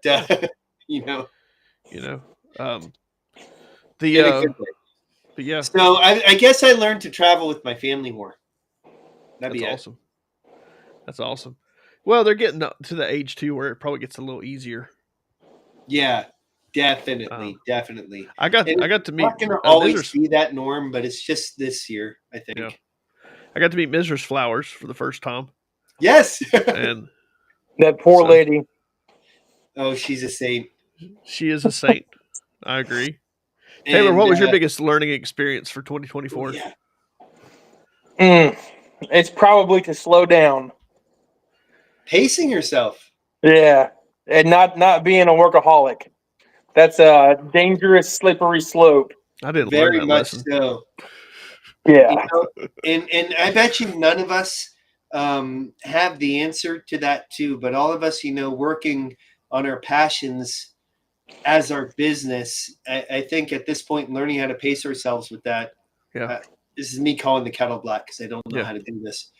you know, You know. Um, in a the good way. but yeah, So I guess I learned to travel with my family more. That'd that's be it. awesome. That's awesome. Well, they're getting up to the age too where it probably gets a little easier. Yeah, definitely, definitely. I got And to it's meet not going to always Mrs. be that norm, but it's just this year, I Yeah, think. I got to meet Mrs. Flowers for the first time, Yes. and That poor so lady. Oh, she's a saint. she is a saint. I agree. Taylor, And what was your biggest learning experience for 2024? yeah, It's probably to slow down. pacing yourself. Yeah, and not being a workaholic. That's a dangerous, slippery slope. I didn't learn Very that much lesson. so. Yeah. You know, and I bet you none of us have the answer to that too. But all of us, working on our passions as our business, I think at this point, learning how to pace ourselves with that. Yeah. This is me calling the kettle black because I don't know Yeah. how to do this.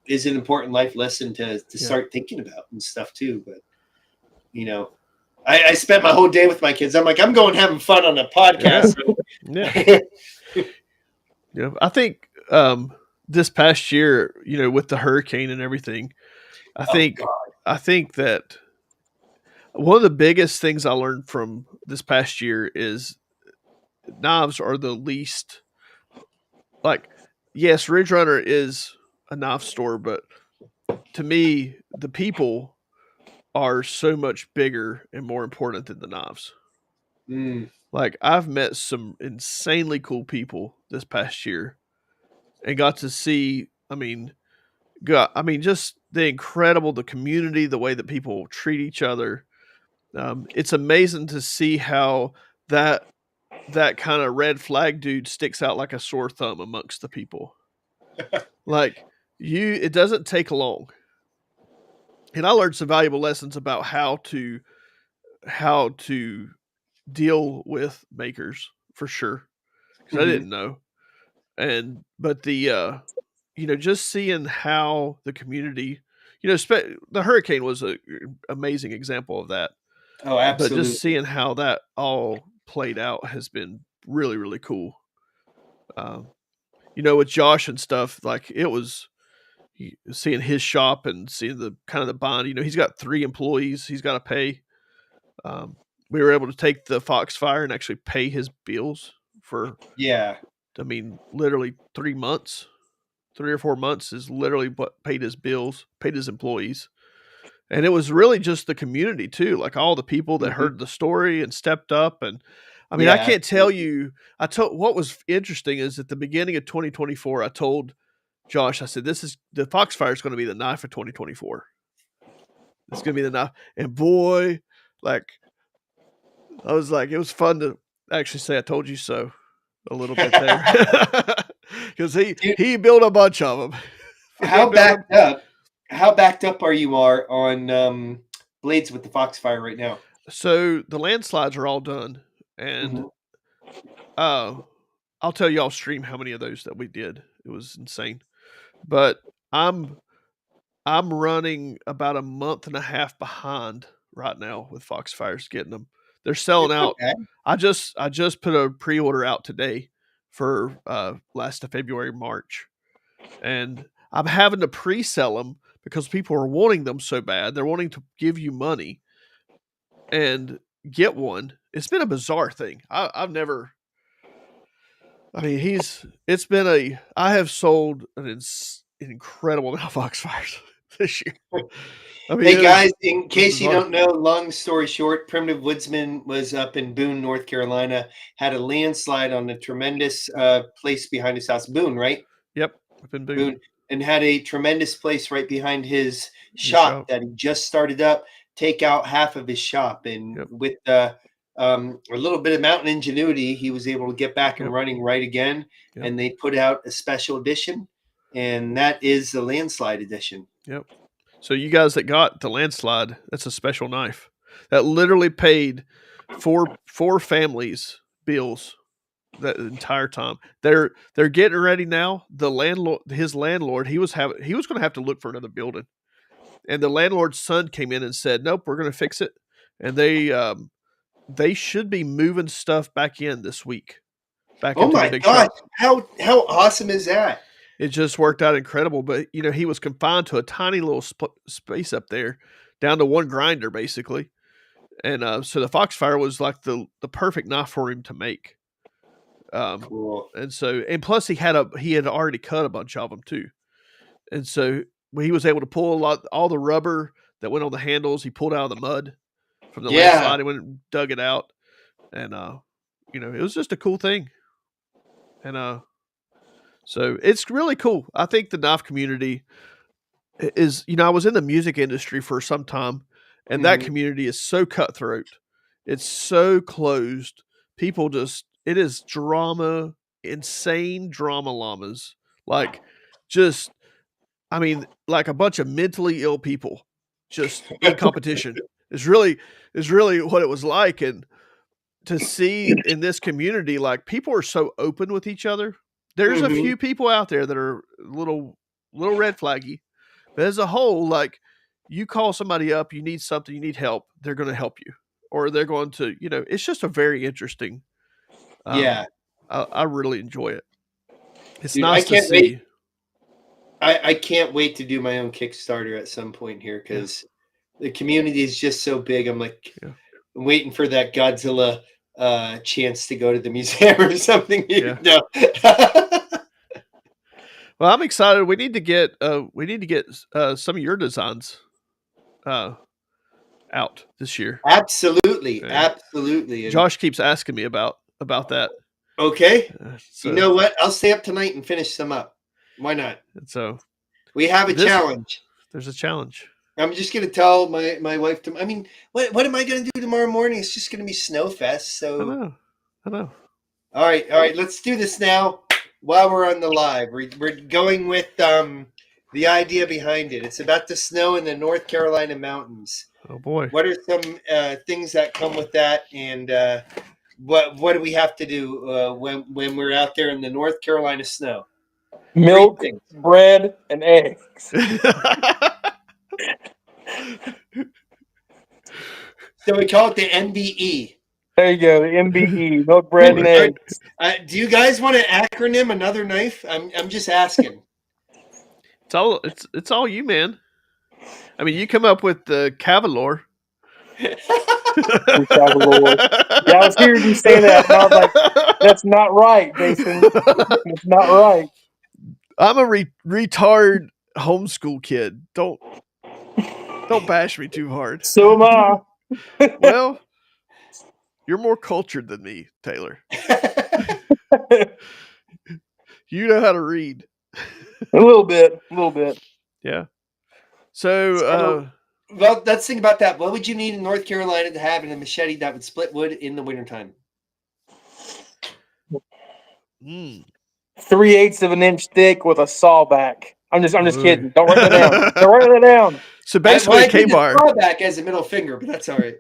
Is an important life lesson to Yeah. start thinking about and stuff too. But I spent my whole day with my kids. I'm like, I'm going having fun on a podcast. Yeah. Yeah. I think this past year, with the hurricane and everything, I Oh think that one of the biggest things I learned from this past year is knives are the least, like, yes, Ridge Runner is a knife store, but to me, the people are so much bigger and more important than the knives. Mm. Like, I've met some insanely cool people this past year and got to see, just the community, the way that people treat each other. It's amazing to see how that kind of red flag dude sticks out like a sore thumb amongst the people. Like, it doesn't take long. And I learned some valuable lessons about how to deal with makers, for sure, because I didn't know. But just seeing how the community, the hurricane was a amazing example of that. Oh, But absolutely. just seeing how that all played out has been really, really cool. With Josh and stuff, like, it was seeing his shop and seeing the kind of the bond. He's got 3 employees he's got to pay. We were able to take the Foxfire and actually pay his bills for, Yeah. literally 3 months. 3 or 4 months is literally what paid his bills, paid his employees. And it was really just the community too, like all the people that heard the story and stepped up. And I can't tell you, what was interesting is at the beginning of 2024, I told Josh, I said, the Foxfire is going to be the knife of 2024. It's going to be the knife. And boy, like, I was like, it was fun to actually say I told you so a little bit there. Because he built a bunch of them. How backed up are you on blades with the Foxfire right now? So the landslides are all done, and I'll tell you off stream how many of those that we did. It was insane. But I'm running about a month and a half behind right now with Foxfires getting them. They're selling out. Okay. I just put a pre-order out today for last of February, March, and I'm having to pre-sell them because people are wanting them so bad. They're wanting to give you money and get one. It's been a bizarre thing. I've never. I have sold an incredible amount of Foxfires this year. Hey guys, in case you bizarre. don't know, long story short, Primitive Woodsman was up in Boone, North Carolina, had a landslide on a tremendous place behind his house. Boone, right? Yep, up in Boone. Boone, and had a tremendous place right behind his shop that he just started up, take out half of his shop. And with a little bit of mountain ingenuity, he was able to get back and running right again. And they put out a special edition, and that is the landslide edition. Yep. So you guys that got the landslide, that's a special knife that literally paid four families' bills that entire time. They're getting ready now. His landlord, he was going to have to look for another building, and the landlord's son came in and said, "Nope, we're going to fix it." And they should be moving stuff back in this week. Oh my God! How awesome is that? It just worked out incredible. But he was confined to a tiny little space up there, down to one grinder basically, and so the Foxfire was like the perfect knife for him to make. Cool. And plus he had already cut a bunch of them too, and so he was able to pull all the rubber that went on the handles. He pulled out of the mud from the landslide. He went and dug it out, and it was just a cool thing. And so it's really cool. I think the knife community is, I was in the music industry for some time, and that community is so cutthroat. It's so closed. People just it is drama, insane drama llamas. Like just I mean, like a bunch of mentally ill people just in competition. Is really what it was like. And to see in this community, like people are so open with each other. There's a Mhm. few people out there that are little red flaggy, but as a whole, like you call somebody up, you need something, you need help, they're going to help you, or they're going to, it's just a very interesting. Yeah, I really enjoy it. It's dude, I nice to can't wait. see. I can't wait to do my own Kickstarter at some point here Yeah, because the community is just so big. I'm like, yeah, I'm waiting for that Godzilla chance to go to the museum or something. yeah. No. Well, I'm excited. We need to get some of your designs uh, out this year. Absolutely, Yeah. absolutely. And Josh keeps asking me about that. okay, you So know what? I'll stay up tonight and finish some up. Why not? and so We have a this challenge. there's a challenge. I'm just gonna tell my wife to. I mean, what am I gonna do tomorrow morning? It's just gonna be Snowfest. I So know. I know. all right. Let's do this now while we're on the live. We're going with the idea behind it. It's about the snow in the North Carolina mountains. Oh boy. What are some things that come with that, and what do we have to do when we're out there in the North Carolina snow? Milk, Three things. bread, and eggs. So we call it the MBE. There you go, the MBE, milk, bread, and eggs. Do you guys want to acronym another knife? I'm just asking. It's all you, man. I mean, you come up with the Cavalor. Cavalor. Yeah, I was hearing you say that, and I was like, "That's not right, Jason. That's not right." I'm a retard homeschool kid. Don't bash me too hard. So am I. Well, you're more cultured than me, Taylor. You know how to read. A little bit. Yeah. So, Well, let's think about that. What would you need in North Carolina to have in a machete that would split wood in the wintertime? 3/8 of an inch thick with a saw back. I'm just Ooh. kidding. Don't write that down. Don't write that down. So basically, I a did the K-bar. drawback as a middle finger, but that's all right.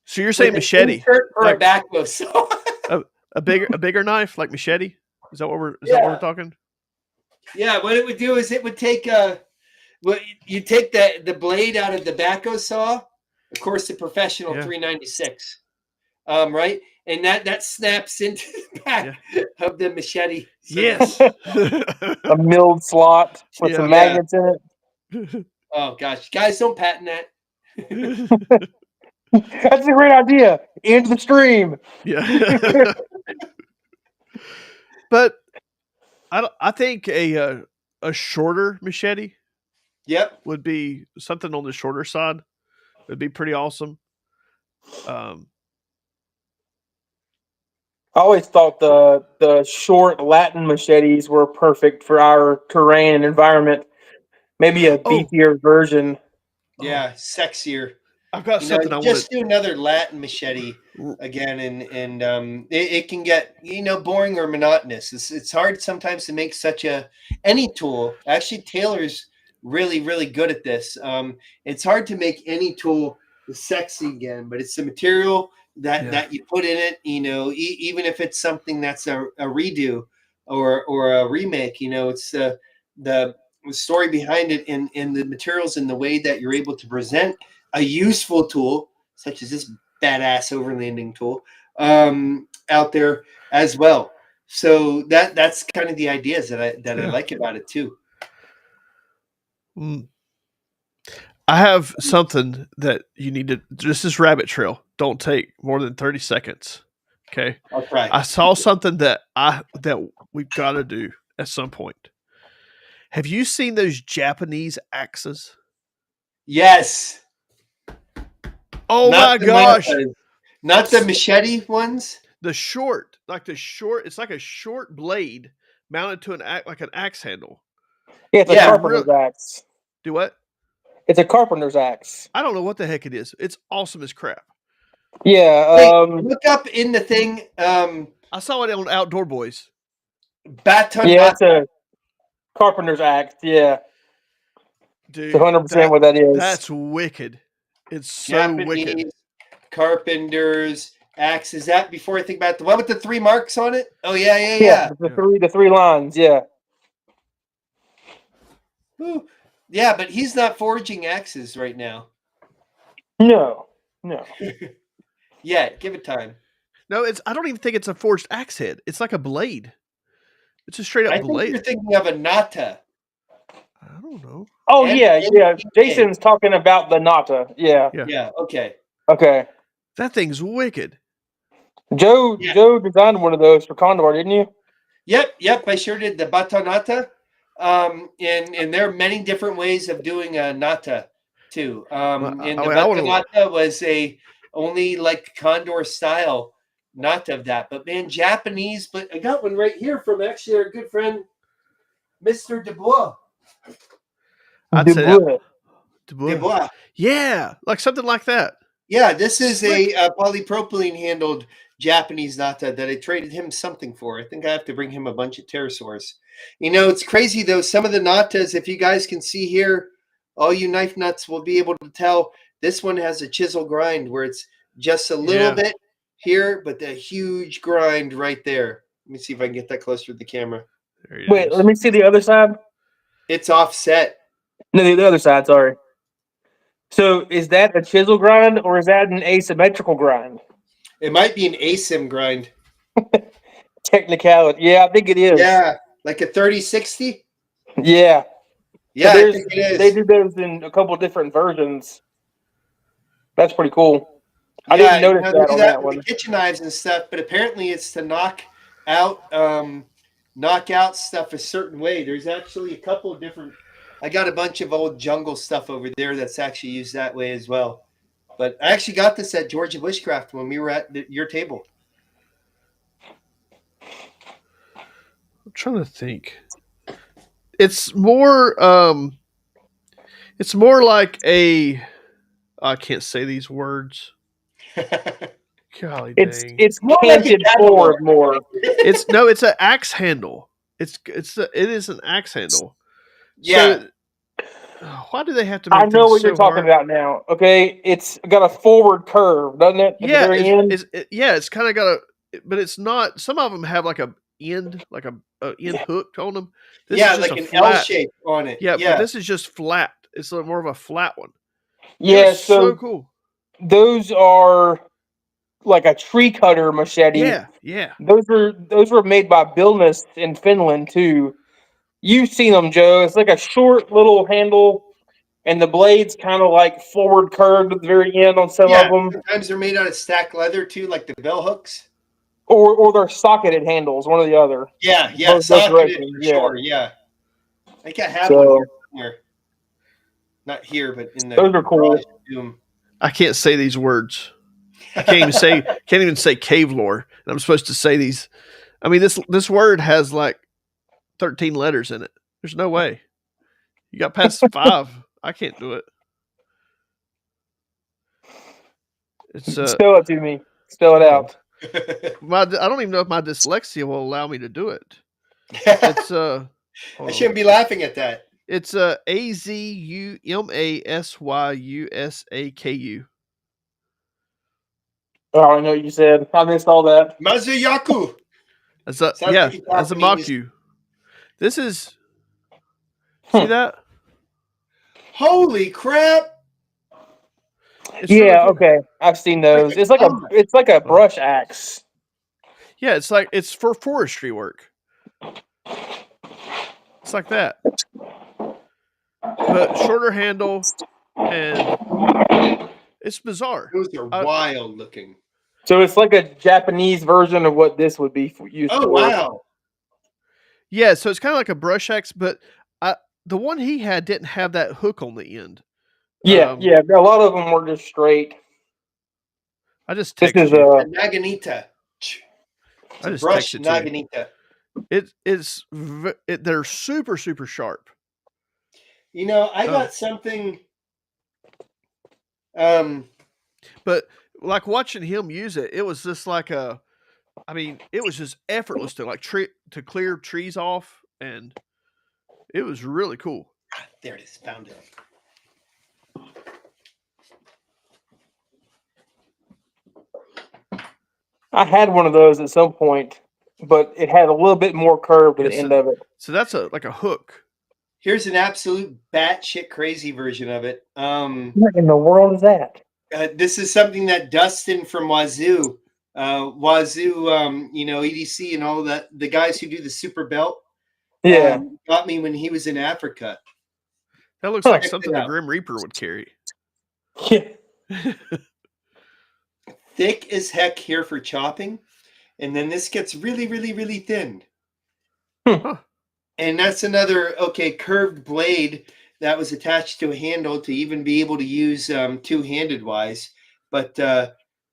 So you're saying With an machete, insert for like a backbow saw. a bigger knife, like machete? Is that what we're talking? Yeah, what it would do is it would take you take the blade out of the backhoe saw, of course, the professional 396, right, and that snaps into the back of the machete. So yes, a milled slot with some magnets in it. Oh gosh, guys, don't patent that. That's a great idea. Into the stream. Yeah. But I think a shorter machete Yep. would be something on the shorter side. Would be pretty awesome. I always thought the short Latin machetes were perfect for our terrain and environment. Maybe a beefier version. Yeah, sexier. I've got something I want just do another Latin machete again, and it can get boring or monotonous. It's hard sometimes to make such any tool. Actually, Taylor's really good at this. It's hard to make any tool sexy again, but it's the material that you put in it. Even if it's something that's a redo or a remake. It's the story behind it in the materials and the way that you're able to present a useful tool such as this badass overlanding tool out there as well. So that's kind of the ideas that I like about it too. I have something that you need to. This is rabbit trail. Don't take more than 30 seconds. Okay. I'll try. I saw something that we've got to do at some point. Have you seen those Japanese axes? Yes. Oh my gosh! Not the machete ones. The short. It's like a short blade mounted to an axe handle. Yeah, it's a carpenter's axe. Do what? It's a carpenter's axe. I don't know what the heck it is. It's awesome as crap. Yeah. Wait, look up in the thing. I saw it on Outdoor Boys. Baton. Yeah, it's a carpenter's axe. Yeah, Dude, it's 100% what that is. that's wicked. It's so wicked. Japanese carpenter's axe. Is that before I think about the one with the 3 marks on it? Oh yeah. The three lines. Yeah. Ooh. Yeah, but he's not forging axes right now. No. Yeah, give it time. No, I don't even think it's a forged axe head. It's like a blade. It's a straight I up think blade. you're thinking of a nata. I don't know. Oh And- yeah. and- Jason's talking about the nata. Yeah. Yeah. Okay. Okay. That thing's wicked. Joe designed one of those for Condor, didn't you? Yep. I sure did the batonata. And there are many different ways of doing a nata too. And the batonata was only like Condor style nata of that. But man, Japanese. But I got one right here from actually our good friend, Mr. Dubois. I'd say that. Dubois. Yeah, like something like that. Yeah, this is a polypropylene handled Japanese nata that I traded him something for. I think I have to bring him a bunch of pterosaurs. You know, it's crazy though. Some of the natas, if you guys can see here, all you knife nuts will be able to tell. This one has a chisel grind where it's just a little bit here, but the huge grind right there. Let me see if I can get that closer to the camera. Wait, let me see the other side. It's offset. No, the other side. Sorry. So is that a chisel grind or is that an asymmetrical grind? It might be an asim grind. Technicality. Yeah, I think it is. Yeah, like a 3060. Yeah. Yeah, So I think it is. They do those in a couple different versions. That's pretty cool. I Yeah, didn't notice that on that with one. the kitchen knives and stuff, but apparently it's to knock out stuff a certain way. There's actually a couple of different. I got a bunch of old jungle stuff over there that's actually used that way as well. But I actually got this at Georgia Bushcraft when we were at your table. I'm trying to think. It's more like a I can't say these words. Golly dang. It's More like a canted cattle forward more. It's an axe handle. It is an axe handle. Yeah. So, why do they have to make I know things what you're so talking hard? about now. Okay, it's got a forward curve, doesn't it? At the Yeah, very end? it's kind of got a, but it's not. Some of them have like a end, like a end hooked on them. This is just like a an flat, L shape on it. Yeah, but this is just flat. It's more of a flat one. Yeah, It's so cool. Those are like a tree cutter machete. Yeah. Those were made by Billness in Finland too. You've seen them, Joe. It's like a short little handle, and the blade's kind of like forward curved at the very end on some of them. Sometimes they're made out of stacked leather too, like the bell hooks. Or they're socketed handles, one or the other. Yeah, Both socketed directions, for yeah. sure. Yeah, I think I have one here. Not here, but in the. Those are cool. Room. I can't say these words. I can't even say cave lore. And I'm supposed to say these. I mean, this word has like 13 letters in it. There's no way. You got past 5. I can't do it. It's Spell it to me. Spell it out. I don't even know if my dyslexia will allow me to do it. It's I shouldn't be laughing at that. It's AZUMASYUSAKU. Oh, I know what you said. I missed all that. Mazuyaku. That's a Maku. This is see that? Holy crap! It's really cool. Okay. I've seen those. It's like a brush axe. Yeah, it's for forestry work. It's like that. But shorter handle, and it's bizarre. Those are wild looking. So it's like a Japanese version of what this would be used for. Oh, wow. Yeah, so it's kind of like a brush axe, but the one he had didn't have that hook on the end. Yeah. A lot of them were just straight. I just This texted is you. Naginata. I just brush texted Naginata. They're super, super sharp. You know, I got something But like watching him use it, it was just like it was just effortless to to clear trees off, and it was really cool. There it is. Found it. I had one of those at some point, but it had a little bit more curve to the end of it. So that's like a hook. Here's an absolute batshit crazy version of it. What in the world is that? This is something that Dustin from Wazoo, EDC and all that, the guys who do the super belt, Yeah. got me when he was in Africa. That looks like Check something it the out. Grim Reaper would carry. Yeah. Thick as heck here for chopping, and then this gets really, really, really thin. Huh. And that's another curved blade that was attached to a handle to even be able to use two-handed wise. But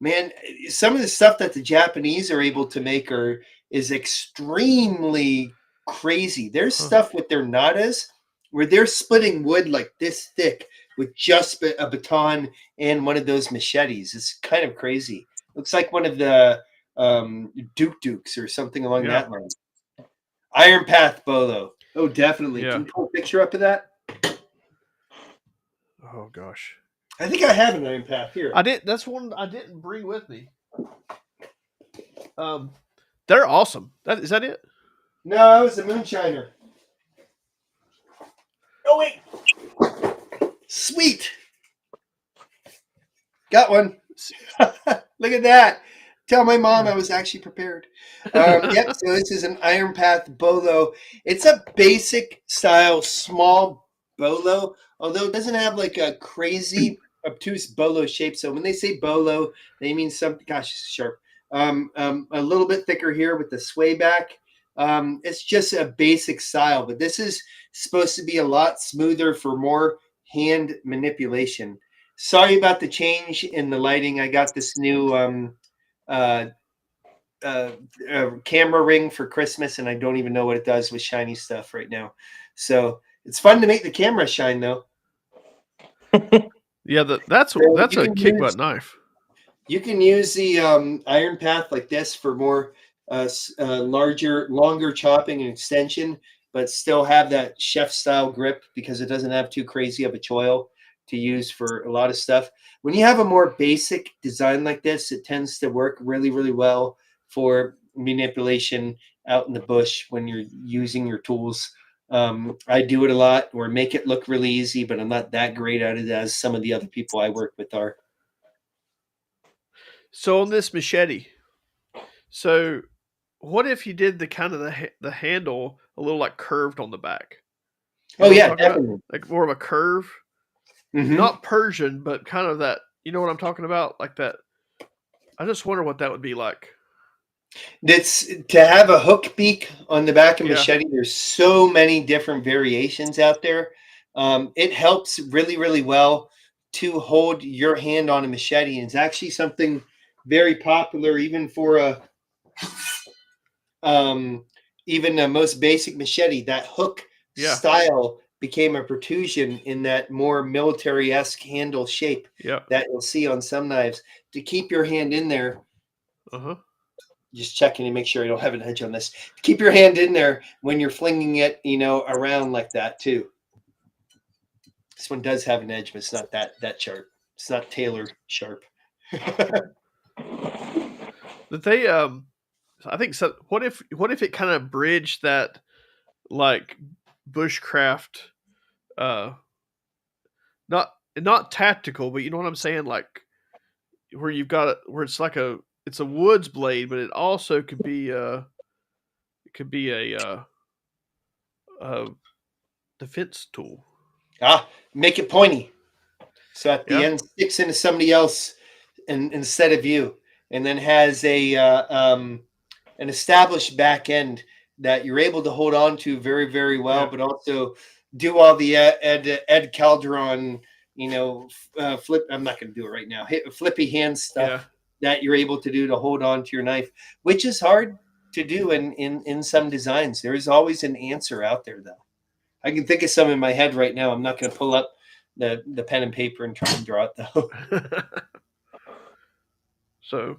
man, some of the stuff that the Japanese are able to make is extremely crazy. There's stuff with their nadas where they're splitting wood like this thick with just a baton and one of those machetes. It's kind of crazy. Looks like one of the Dukes or something along that line. Iron Path Bolo. Oh, definitely. Yeah. Can you pull a picture up of that? Oh gosh. I think I have an Iron Path here. That's one I didn't bring with me. They're awesome. Is that it? No, it was a Moonshiner. Oh wait. Sweet. Got one. Look at that. Tell my mom I was actually prepared. Yep, so this is an Iron Path Bolo. It's a basic style small bolo, although it doesn't have like a crazy obtuse bolo shape. So when they say bolo, they mean something, gosh, it's sharp. A little bit thicker here with the sway back. It's just a basic style, but this is supposed to be a lot smoother for more hand manipulation. Sorry about the change in the lighting. I got this new camera ring for Christmas, and I don't even know what it does with shiny stuff right now. So it's fun to make the camera shine, though. Yeah, that's a kick butt knife. You can use the Iron Path like this for more longer chopping and extension, but still have that chef style grip because it doesn't have too crazy of a choil to use for a lot of stuff. When you have a more basic design like this, it tends to work really, really well for manipulation out in the bush when you're using your tools. I do it a lot or make it look really easy, but I'm not that great at it as some of the other people I work with are. So on this machete, so what if you did the kind of the handle a little like curved on the back? Oh yeah, definitely. Like more of a curve. Mm-hmm. Not Persian, but kind of that. You know what I'm talking about? Like that. I just wonder what that would be like. That's to have a hook beak on the back of machete. There's so many different variations out there. It helps really, really well to hold your hand on a machete. And it's actually something very popular, even for even the most basic machete. That hook style became a protrusion in that more military-esque handle shape that you'll see on some knives to keep your hand in there. Just checking to make sure you don't have an edge on this. Keep your hand in there when you're flinging it, around like that too. This one does have an edge, but it's not that sharp. It's not Taylor sharp. But they, I think so. What if it kind of bridged that, like bushcraft, not tactical, but you know what I'm saying, like where you've got it, where it's like it's a woods blade, but it also could be a defense tool. Make it pointy, so at the end sticks into somebody else, instead of you, and then has an established back end that you're able to hold on to very, very well, but also do all the Ed Calderon, flip. I'm not going to do it right now. Hit flippy hand stuff that you're able to do to hold on to your knife, which is hard to do in some designs. There is always an answer out there, though. I can think of some in my head right now. I'm not going to pull up the pen and paper and try and draw it though. So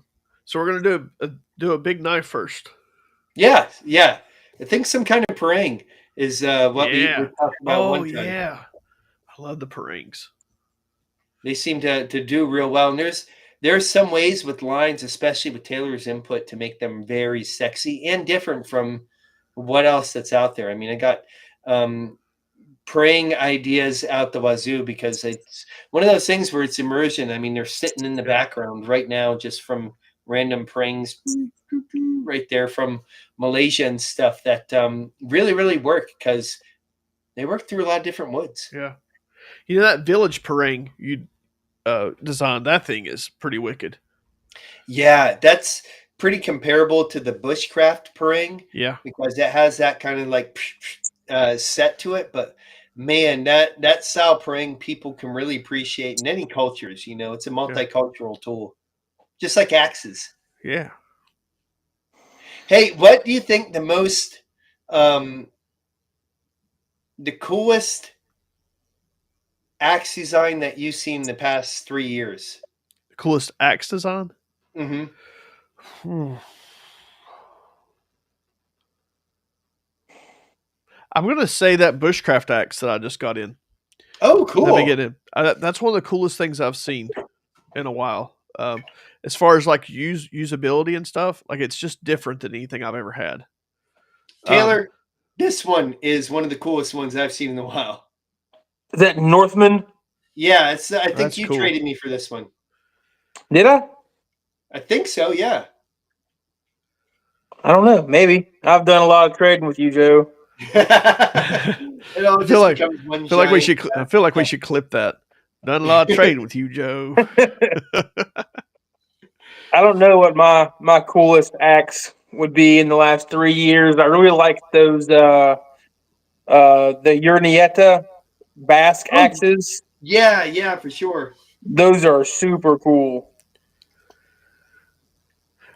we're gonna do a big knife first. Yeah. I think some kind of parang is what we Yeah. were talking about Oh one time. yeah. I love the parangs. They seem to do real well. And there's some ways with lines, especially with Taylor's input, to make them very sexy and different from what else that's out there. I mean, I got praying ideas out the wazoo because it's one of those things where it's immersion. I mean, they're sitting in the background right now just from random prangs right there from Malaysia and stuff that really, really work because they work through a lot of different woods. Yeah. You know that village parang you designed, that thing is pretty wicked. Yeah, that's pretty comparable to the bushcraft parang Yeah. because it has that kind of like set to it. But man, that style parang people can really appreciate in any cultures. You know, it's a multicultural tool, just like axes. Yeah. Hey, what do you think the coolest axe design that you've seen in the past 3 years? The coolest axe design? Mm-hmm. I'm gonna say that bushcraft axe that I just got in. Oh, cool. Let me get in. That's one of the coolest things I've seen in a while. As far as like usability and stuff, like it's just different than anything I've ever had. Taylor, this one is one of the coolest ones I've seen in a while. Is that Northman? Yeah, I think That's you cool. traded me for this one. Did I? I think so, yeah. I don't know. Maybe. I've done a lot of trading with you, Joe. It all I feel like becomes one I feel like we giant- should. I feel like we should clip that. Done a lot of trading with you, Joe. I don't know what my coolest axe would be in the last 3 years. I really like those the Urnieta Basque Oh. axes. Yeah, for sure. Those are super cool.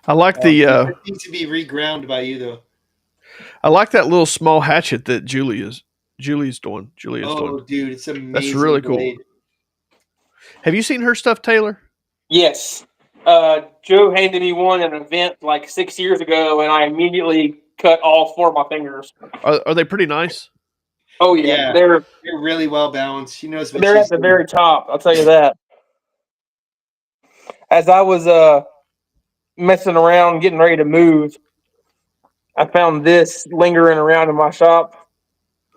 I like It needs to be reground by you though. I like that little small hatchet that Julia's doing. Oh, dude, it's amazing. That's really cool. blade. Have you seen her stuff, Taylor? Yes. Joe handed me one at an event like 6 years ago, and I immediately cut all 4 of my fingers. Are they pretty nice? Oh yeah, Yeah. they're You're really well balanced. She knows what they're she's at the doing. very top. I'll tell you that. As I was messing around, getting ready to move, I found this lingering around in my shop,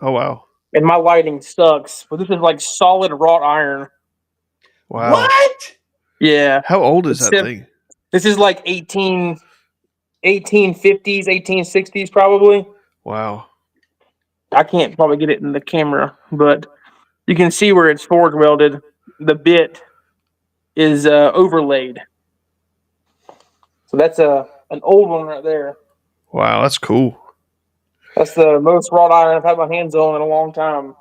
Oh wow, and my lighting sucks. But this is like solid wrought iron. wow. What? Yeah, How old is that Except- thing? this is like 1850s, 1860s probably. Wow. I can't probably get it in the camera, but you can see where it's forge welded. The bit is overlaid. So that's an old one right there. Wow, that's cool. That's the most wrought iron I've had my hands on in a long time.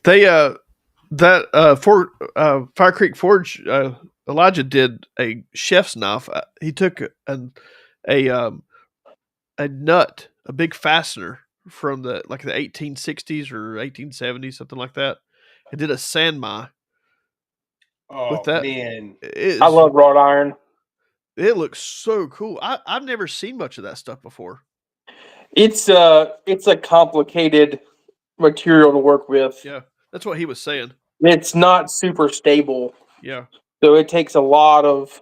They Fire Creek Forge, Elijah did a chef's knife. He took a nut, a big fastener from the 1860s or 1870s, something like that, and did a sandmai Oh, with that. man. I love wrought iron. It looks so cool. I've never seen much of that stuff before. It's a complicated material to work with. Yeah, that's what he was saying. It's not super stable, Yeah, so it takes a lot of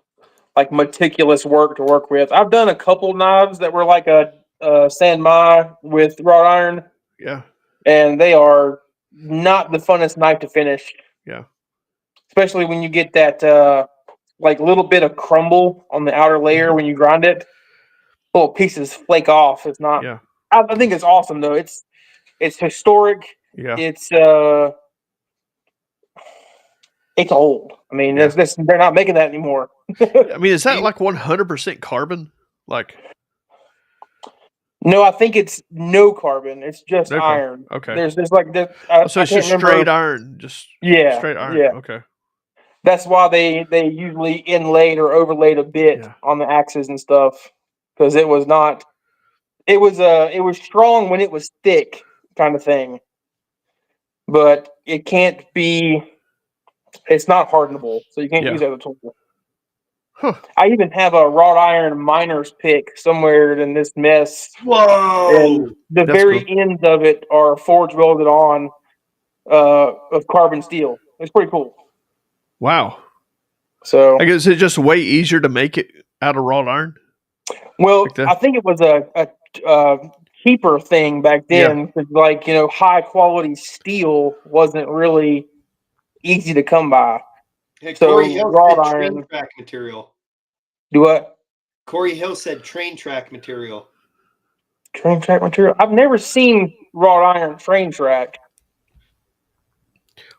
like meticulous work to work with. I've done a couple knives that were like a sanmai with wrought iron, yeah, and they are not the funnest knife to finish. yeah. Especially when you get that like little bit of crumble on the outer layer when you grind it. Little pieces flake off. It's not. Yeah. I think it's awesome though. It's historic. Yeah. It's old. I mean, Yeah. they're not making that anymore. I mean, is that like 100% carbon? Like, No, I think it's no carbon. It's just No iron. okay. There's like this. So it's just straight iron, just Yeah, straight iron. yeah. Okay. That's why they usually inlaid or overlaid a bit Yeah. on the axes and stuff because it was not. It was strong when it was thick, kind of thing. but it can't be. It's not hardenable, so you can't Yeah. use it as a tool. Huh. I even have a wrought iron miner's pick somewhere in this mess, and Whoa! the That's very cool. ends of it are forge welded on of carbon steel. It's pretty cool. Wow. So, I guess it's just way easier to make it out of wrought iron like well, that. I think it was a cheaper thing back Yeah. then because, like, high quality steel wasn't really easy to come by. Hey, Corey So Hill wrought said train iron. track material. Do what? Corey Hill said train track material. Train track material. I've never seen wrought iron train track,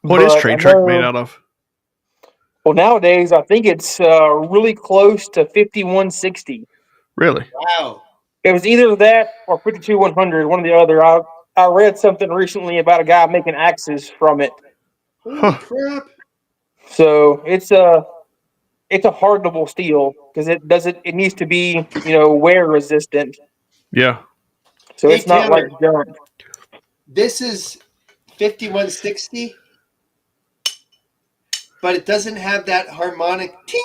What is but I train track made know. out of? Well, nowadays I think it's really close to 5160. Really? Wow! It was either that or 52 100, one or the other. I read something recently about a guy making axes from it. Holy Huh. crap! So it's a hardenable steel because it needs to be wear resistant. Yeah. So Hey it's not like Taylor, junk. this is 5160, but it doesn't have that harmonic ting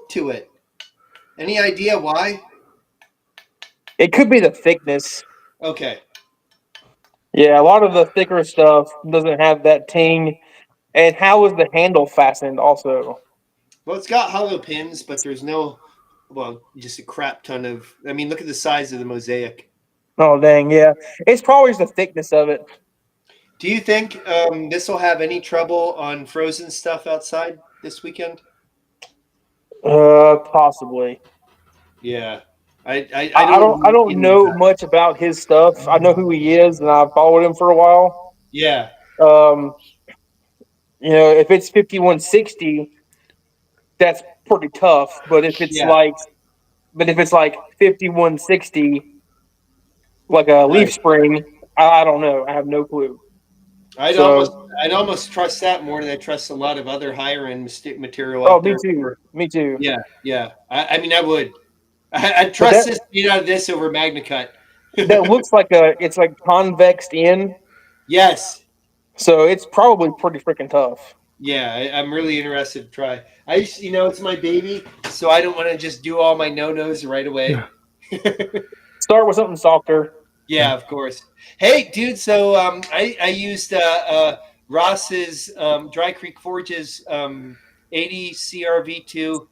to it. Any idea why? It could be the thickness. Okay. Yeah, a lot of the thicker stuff doesn't have that ting. And how is the handle fastened also? Well, it's got hollow pins, but there's no, well, just a crap ton of. I mean, look at the size of the mosaic. Oh dang, yeah. It's probably the thickness of it. Do you think this will have any trouble on frozen stuff outside this weekend? Possibly. Yeah, I I don't don't I know don't any of know that. much about his stuff. I know who he is and I've followed him for a while. Yeah, Um, if it's 5160, that's pretty tough. yeah, But if it's like 5160, like a leaf right. spring, I don't know. I have no clue. I'd almost So, I'd almost trust that more than I trust a lot of other higher end material oh, out me there. too. Me too. Yeah, yeah. I mean, I would. I'd But trust this made out of this over MagnaCut. that looks like it's like convexed in, Yes. so it's probably pretty freaking tough. Yeah, I'm really interested to try. I just, it's my baby, so I don't want to just do all my no-nos right away. Yeah. Start with something softer. Yeah, of course. Hey, dude, so I used Ross's Dry Creek Forge's 80 CRV2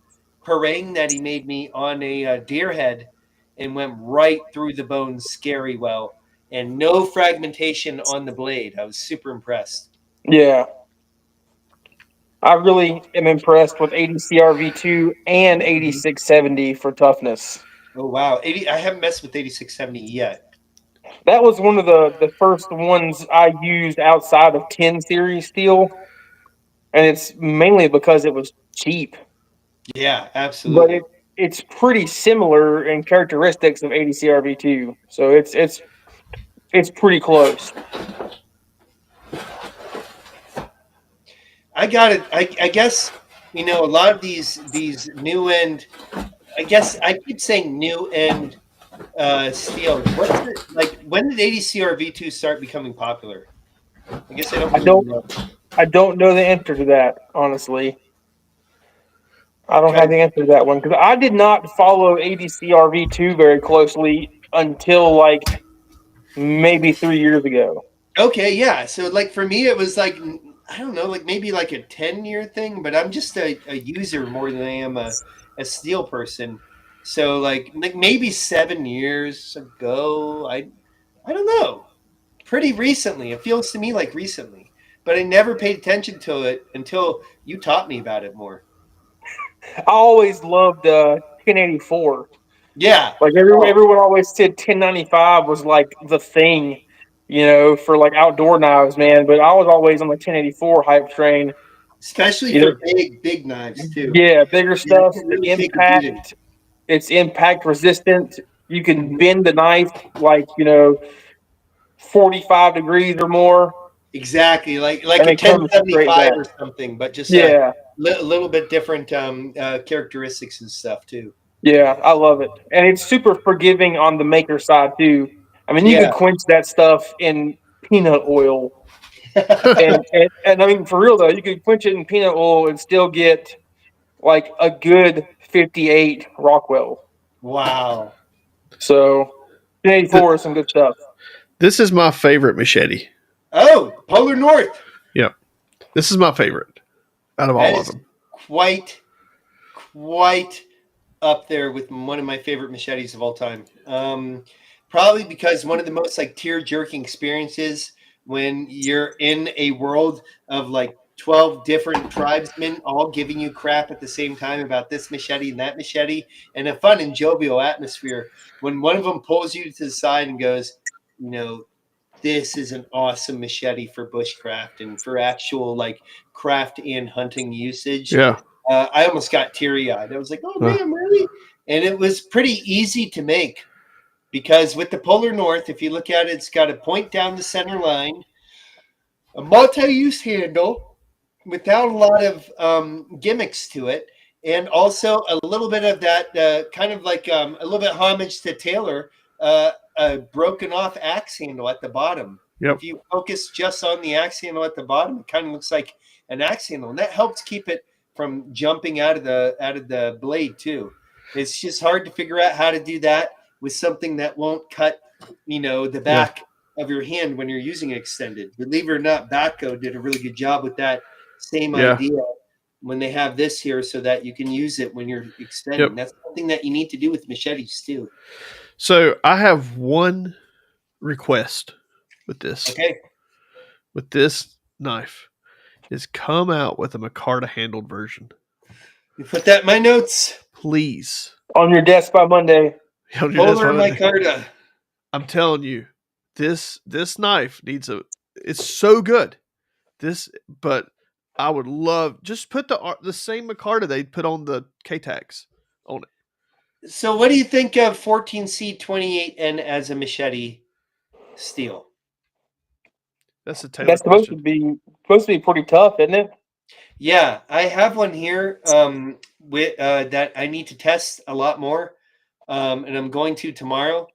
harangue that he made me on a deer head and went right through the bone scary well, and no fragmentation on the blade. I was super impressed. Yeah. I really am impressed with 80 CRV2 and 8670 for toughness. Oh wow, 80! I haven't messed with 8670 yet. That was one of the first ones I used outside of 10 series steel, and it's mainly because it was cheap. Yeah, But absolutely. it's pretty similar in characteristics of 80 CRV2, so it's pretty close. I got it. I guess a lot of these new end. I guess I keep saying new end steels. What's it like? When did 80 CRV2 start becoming popular? I guess I don't I really don't know. I don't know the answer to that, honestly. I don't have Try- the answer to that one because I did not follow 80 CRV2 very closely until like maybe 3 years ago. Okay, yeah. So like for me, it was like I don't know, like maybe like a 10-year thing. But I'm just a user more than I am a steel person. So like maybe 7 years ago. I don't know. Pretty recently. It feels to me like recently, but I never paid attention to it until you taught me about it more. I always loved 1084. Yeah. Like Oh, everyone always said 1095 was like the thing, for like outdoor knives, man. But I was always on the 1084 hype train. especially You know, for big knives too. yeah, bigger Yeah, it stuff, can really take a beating. impact. It's impact resistant. You can bend the knife like 45 degrees or more, Exactly, like and a it comes straight 1075 back. or something, but just Yeah, a little bit different characteristics and stuff too. yeah, I love it, and it's super forgiving on the maker side too. I mean, you could Yeah, quench that stuff in peanut oil. And I mean, for real though, you could quench it in peanut oil and still get like a good 58 Rockwell. Wow. So 84 is some good stuff. This is my favorite machete. Oh, Polar North. Yep. This is my favorite out of That all of is them. quite up there with one of my favorite machetes of all time. Probably because one of the most like tear jerking experiences when you're in a world of like 12 different tribesmen all giving you crap at the same time about this machete and that machete, and a fun and jovial atmosphere when one of them pulls you to the side and goes, you know, this is an awesome machete for bushcraft and for actual like craft and hunting usage. Yeah. I almost got teary eyed. I was like, oh Uh, man, really? And it was pretty easy to make because with the Polar North, if you look at it, it's got a point down the center line, a multi use handle without a lot of gimmicks to it, and also a little bit of that kind of like a little bit homage to Taylor, a broken off axe handle at the bottom. Yep. If you focus just on the axe handle at the bottom, it kind of looks like an axe handle, and that helps keep it from jumping out of the blade too. It's just hard to figure out how to do that with something that won't cut, the back of your hand when you're using it extended. Believe it or not, Batco did a really good job with that same Yeah. idea when they have this here so that you can use it when you're extending. Yep. That's something that you need to do with machetes too. So I have one request with this. Okay. With this knife is come out with a micarta handled version. You put that in my notes. Please. On your desk by Monday. On your desk Polar Monday. micarta. I'm telling you, this knife needs it's so good. But I would love just put the same micarta they put on the K-Tax on it. So what do you think of 14C28N as a machete steel? That's a Taylor That's supposed question. to be pretty tough, isn't it? Yeah, I have one here with that I need to test a lot more, and I'm going to tomorrow.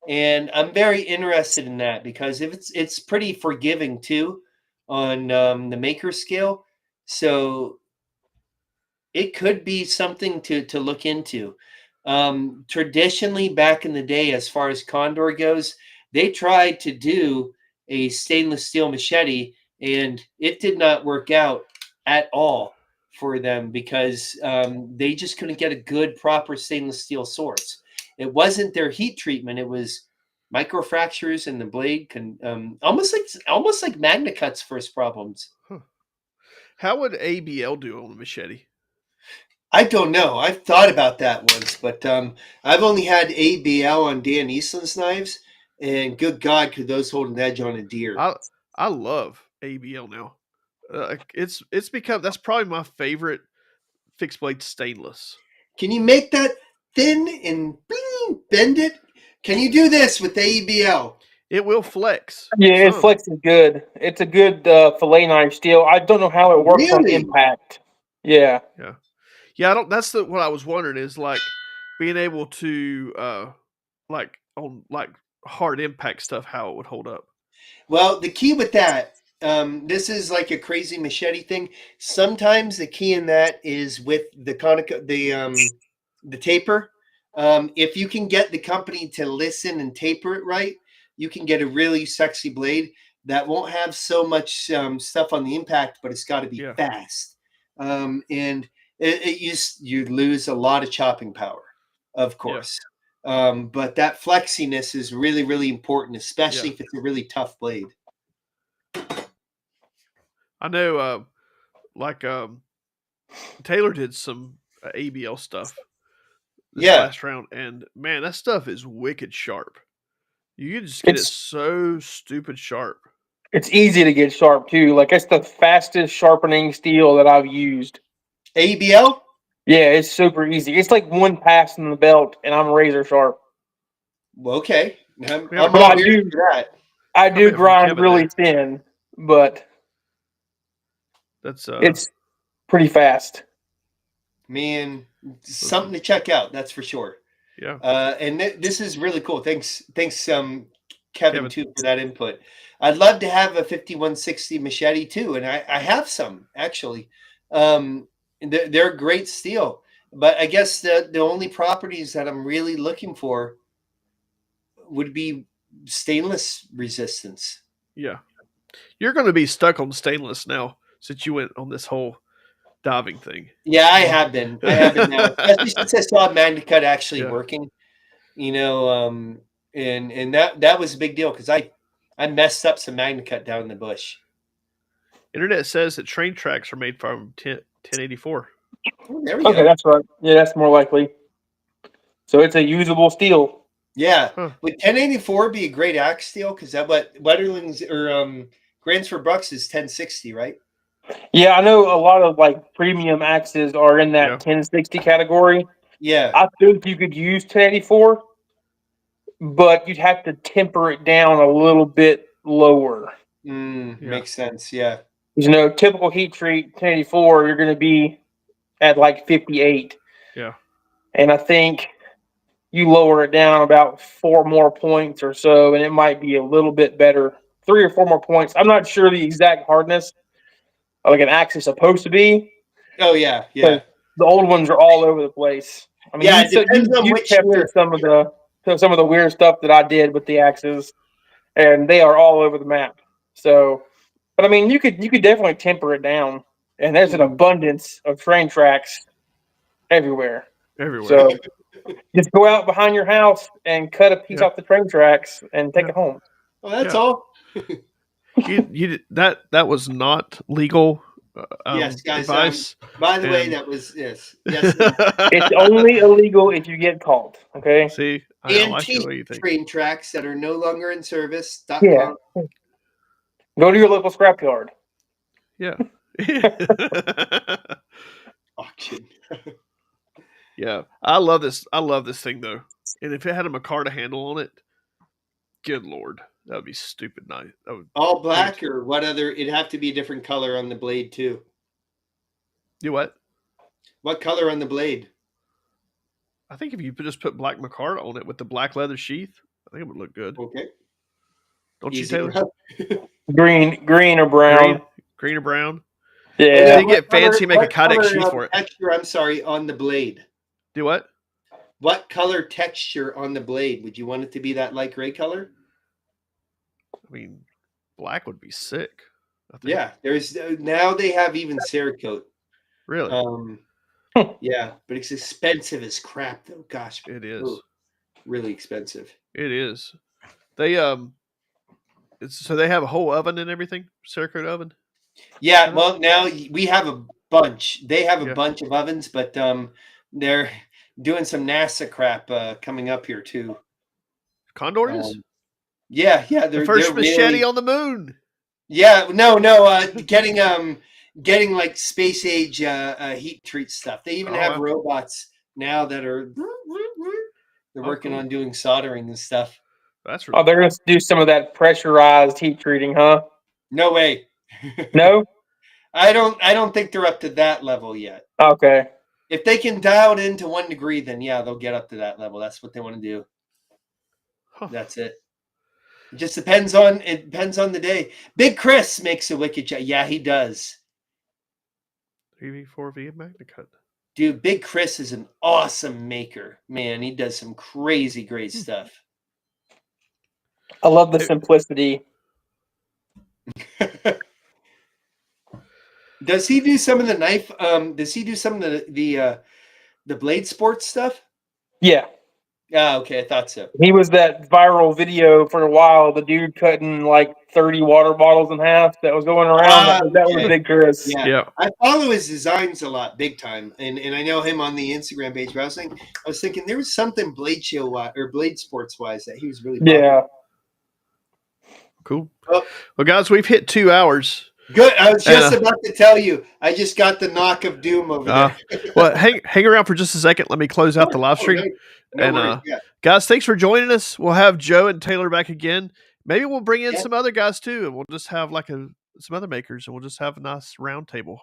And I'm very interested in that because if it's pretty forgiving too on the maker scale, so it could be something to look into. Traditionally, back in the day, as far as Condor goes, they tried to do a stainless steel machete, and it did not work out at all for them because they just couldn't get a good, proper stainless steel source. It wasn't their heat treatment; it was microfractures in the blade, almost like Magna Cut's first problems. Huh. How would ABL do on a machete? I don't know. I've thought about that once, but I've only had ABL on Dan Eastland's knives, and good God, could those hold an edge on a deer? I love ABL now. It's become that's probably my favorite fixed blade stainless. Can you make that thin and bend it? Can you do this with ABL? It will flex. Yeah, it some. flexes good. It's a good fillet knife steel. I don't know how it works on Really? impact. Yeah. Yeah, I don't. That's what I was wondering is like being able to like on like hard impact stuff, how it would hold up. Well, the key with that, this is like a crazy machete thing. Sometimes the key in that is with the the taper. If you can get the company to listen and taper it right, you can get a really sexy blade that won't have so much stuff on the impact, but it's got to be fast. And you lose a lot of chopping power, of course. But that flexiness is really, really important, especially if it's a really tough blade. I know, Taylor did some ABL stuff this last round, and man, that stuff is wicked sharp. You can just get it so stupid sharp. It's easy to get sharp too. Like it's the fastest sharpening steel that I've used. ABL? Yeah, it's super easy. It's like one pass in the belt, and I'm razor sharp. Well, okay, I'm But all ears for that. I do grind really thin, but that's it's pretty fast. Man, something to check out. That's for sure. Yeah. And this is really cool. Thanks, Kevin too for that input. I'd love to have a 5160 machete too, and I have some actually. They're a great steel, but I guess the only properties that I'm really looking for would be stainless resistance. Yeah. You're going to be stuck on stainless now since you went on this whole diving thing. Yeah, I have been. I have been now, especially since I saw MagnaCut actually Yeah. working. And that was a big deal because I messed up some MagnaCut down in the bush. Internet says that train tracks are made from 1084. Oh, there we Okay, go. that's right. Yeah, that's more likely. So it's a usable steel. Yeah, Huh. would 1084 be a great axe steel? Because that what Wetterlings or Grands for Bucks is 1060, right? Yeah, I know a lot of like premium axes are in that Yeah. 1060 category. Yeah. I think you could use 1084, but you'd have to temper it down a little bit lower. Yeah. Makes sense. Yeah. You know, typical heat treat 1084, you're going to be at like 58. Yeah. And I think you lower it down about 4 more points or so, and it might be a little bit better. 3 or 4 more points. I'm not sure the exact hardness like an axe is supposed to be. Oh yeah. Yeah. The old ones are all over the place. I mean, Yeah, it depends on you which tested year. some of the weird stuff that I did with the axes, and they are all over the map. So, but I mean, you could definitely temper it down, and there's an abundance of train tracks everywhere. Everywhere. So just go out behind your house and cut a piece off the train tracks and take it home. Well, that's all. you that was not legal. Yes, guys. Advice. By the way, that was yes. It's only illegal if you get caught. Okay. See, I like the way you Antique think. train tracks that are no longer in service. Yeah. Go to your local scrapyard. Yeah. Auction. Yeah, I love this. I love this thing though. And if it had a Micarta handle on it, good lord, that would be stupid nice. That would All black or what other? It'd have to be a different color on the blade too. do what? What color on the blade? I think if you just put black Micarta on it with the black leather sheath, I think it would look good. Okay. Don't Easy you, Taylor? Green or brown. Green or brown? Yeah. They get fancy, make a Kydex sheath for it. Texture, I'm sorry, on the blade. Do what? What color texture on the blade? Would you want it to be that light gray color? I mean, black would be sick. I think. Yeah, there's now they have even Cerakote. Really? Yeah, but it's expensive as crap though. Gosh, It is. ooh, really expensive. It is. They so they have a whole oven and everything, Cerakote oven. Yeah, well now we have a bunch. They have a Yeah. bunch of ovens, but they're doing some NASA crap coming up here too. Condor is Yeah, the they're first machete really, on the moon. yeah, no, getting like space age heat treat stuff. They even have robots now that are they're working cool. on doing soldering and stuff. That's really Oh, they're going to do some of that pressurized heat treating, huh? No way. No? I don't think they're up to that level yet. Okay. If they can dial it into 1 degree, then yeah, they'll get up to that level. That's what they want to do. Huh. That's it. It just depends on the day. Big Chris makes a wicked job. Yeah, he does. 3v4 MagnaCut. Dude, Big Chris is an awesome maker. Man, he does some crazy great stuff. I love the simplicity. Does he do some of the knife? Does he do some of the blade sports stuff? Yeah. Yeah, okay, I thought so. He was that viral video for a while, the dude cutting like 30 water bottles in half that was going around. That was okay. Big Chris. Yeah. I follow his designs a lot, big time, and I know him on the Instagram page. But I was thinking there was something blade show or blade sports wise that he was really popular. Yeah. Cool. Well, guys, we've hit 2 hours. Good. I was just about to tell you. I just got the knock of doom over there. Well, hang around for just a second. Let me close out the live stream. Guys, thanks for joining us. We'll have Joe and Taylor back again. Maybe we'll bring in some other guys too, and we'll just have like some other makers, and we'll just have a nice round table.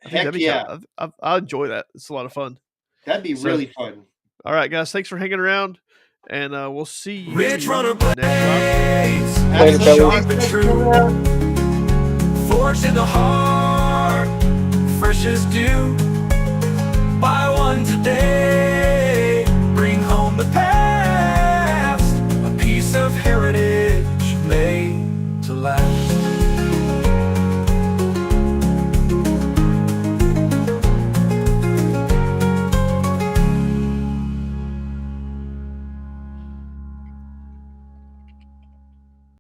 Heck yeah. I enjoy that. It's a lot of fun. That'd be really fun. All right, guys. Thanks for hanging around. and we'll see you Ridge Runner next time. blades, Later, fellas. sharp and true, forged in the heart, fresh as dew. Buy one today.